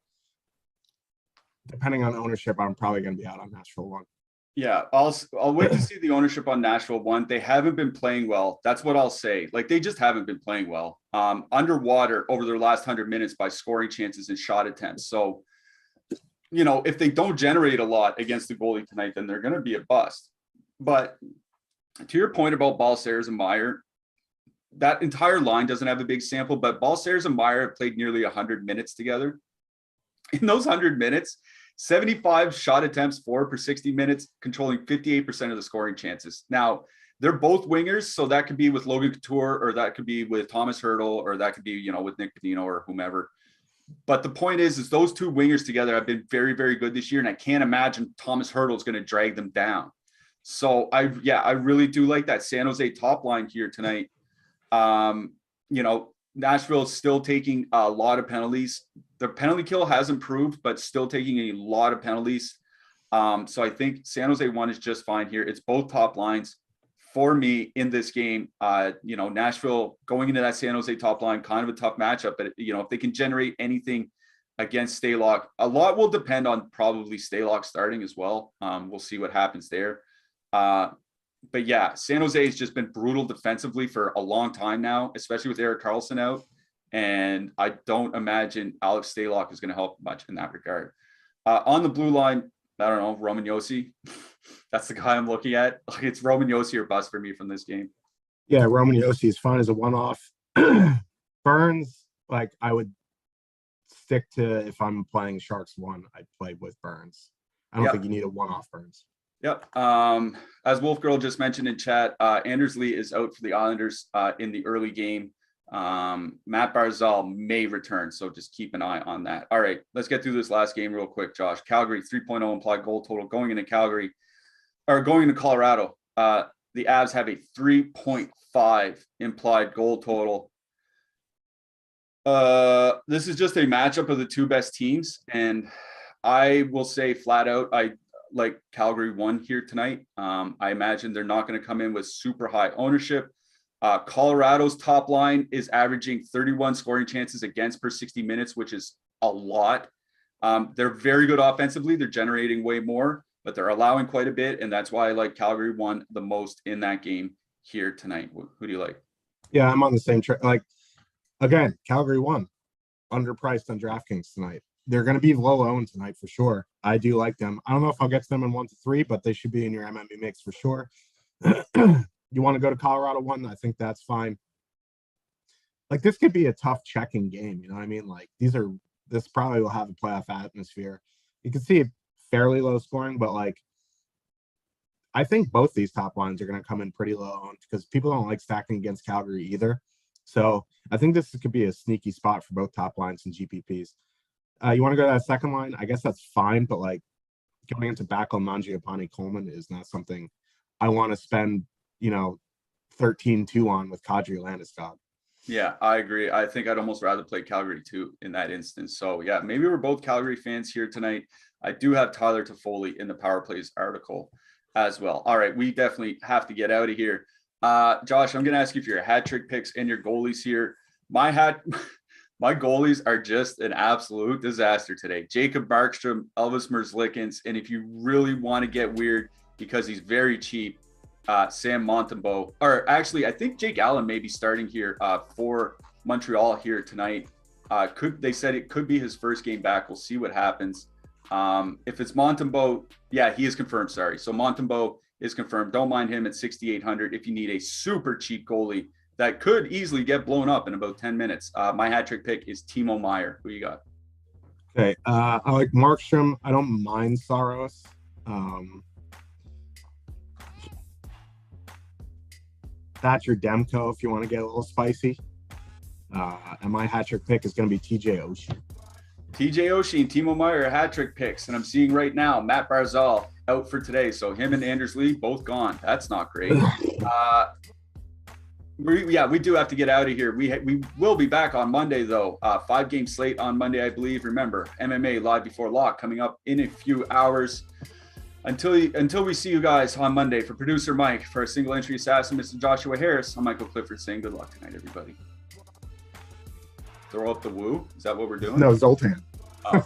depending on ownership, I'm probably going to be out on Nashville 1. Yeah, I'll wait to see the ownership on Nashville 1. They haven't been playing well. That's what I'll say. Like they just haven't been playing well. Underwater over their last 100 minutes by scoring chances and shot attempts. So, if they don't generate a lot against the goalie tonight, then they're going to be a bust. But to your point about Balcers and Meyer, that entire line doesn't have a big sample, but Balcers and Meyer have played nearly 100 minutes together. In those 100 minutes, 75 shot attempts per 60 minutes, controlling 58% of the scoring chances. Now, they're both wingers, so that could be with Logan Couture, or that could be with Thomas Hertl, or that could be, with Nick Bonino or whomever. But the point is those two wingers together have been very, very good this year, and I can't imagine Thomas Hertl is going to drag them down. So I really do like that San Jose top line here tonight. Nashville is still taking a lot of penalties. The penalty kill has improved, but still taking a lot of penalties. So I think San Jose 1 is just fine here. It's both top lines for me in this game. Nashville going into that San Jose top line, kind of a tough matchup, but if they can generate anything against Stalock, a lot will depend on probably Stalock starting as well. We'll see what happens there. But yeah, San Jose has just been brutal defensively for a long time now, especially with Erik Karlsson out. And I don't imagine Alex Stalock is going to help much in that regard. On the blue line, I don't know, Roman Josi. That's the guy I'm looking at. It's Roman Josi or bust for me from this game. Yeah, Roman Josi is fine as a one-off. Burns, I would stick to, if I'm playing Sharks 1, I'd play with Burns. I don't think you need a one-off Burns. Yep. As Wolf Girl just mentioned in chat, Anders Lee is out for the Islanders in the early game. Matt Barzal may return, so just keep an eye on that. All right, let's get through this last game real quick, Josh. Calgary 3.0 implied goal total going into Colorado. The Avs have a 3.5 implied goal total. This is just a matchup of the two best teams, and I will say flat out, I like Calgary 1 here tonight. I imagine they're not going to come in with super high ownership. Colorado's top line is averaging 31 scoring chances against per 60 minutes, which is a lot. They're very good offensively. They're generating way more, but they're allowing quite a bit. And that's why I like Calgary 1 the most in that game here tonight. Who do you like? Yeah, I'm on the same track. Again, Calgary 1 underpriced on DraftKings tonight. They're going to be low owned tonight for sure. I do like them. I don't know if I'll get to them in 1 to 3, but they should be in your MMA mix for sure. You want to go to Colorado 1? I think that's fine. This could be a tough checking game. You know what I mean? This probably will have a playoff atmosphere. You can see it fairly low scoring, but I think both these top lines are going to come in pretty low owned because people don't like stacking against Calgary either. So I think this could be a sneaky spot for both top lines and GPPs. You want to go to that second line? I guess that's fine, but going into Backel, Mangiapane, Coleman is not something I want to spend, 13-2 on with Kadri Landeskog. Yeah, I agree. I think I'd almost rather play Calgary too in that instance. So yeah, maybe we're both Calgary fans here tonight. I do have Tyler Toffoli in the Power Plays article as well. All right, we definitely have to get out of here. Josh, I'm going to ask you for your hat trick picks and your goalies here. My goalies are just an absolute disaster today. Jacob Markstrom, Elvis Merzlikins, and if you really want to get weird because he's very cheap, Sam Montembeault, or actually, I think Jake Allen may be starting here for Montreal here tonight. They said it could be his first game back. We'll see what happens. If it's Montembeault, yeah, he is confirmed. Sorry. So Montembeault is confirmed. Don't mind him at 6,800 if you need a super cheap goalie that could easily get blown up in about 10 minutes. My hat trick pick is Timo Meier. Who you got? Okay. I like Markstrom. I don't mind Saros. Thatcher Demko if you want to get a little spicy. And my hat trick pick is going to be TJ Oshie. TJ Oshie and Timo Meier hat trick picks. And I'm seeing right now Matt Barzal out for today. So him and Anders Lee both gone. That's not great. We do have to get out of here. We will be back on Monday though. 5-game slate on Monday, I believe. Remember, MMA live before lock coming up in a few hours. Until we see you guys on Monday, for producer Mike, for a single entry assassin, Mr. Joshua Harris, I'm Michael Clifford saying good luck tonight, everybody. Throw up the woo. Is that what we're doing? No, Zoltan. Oh.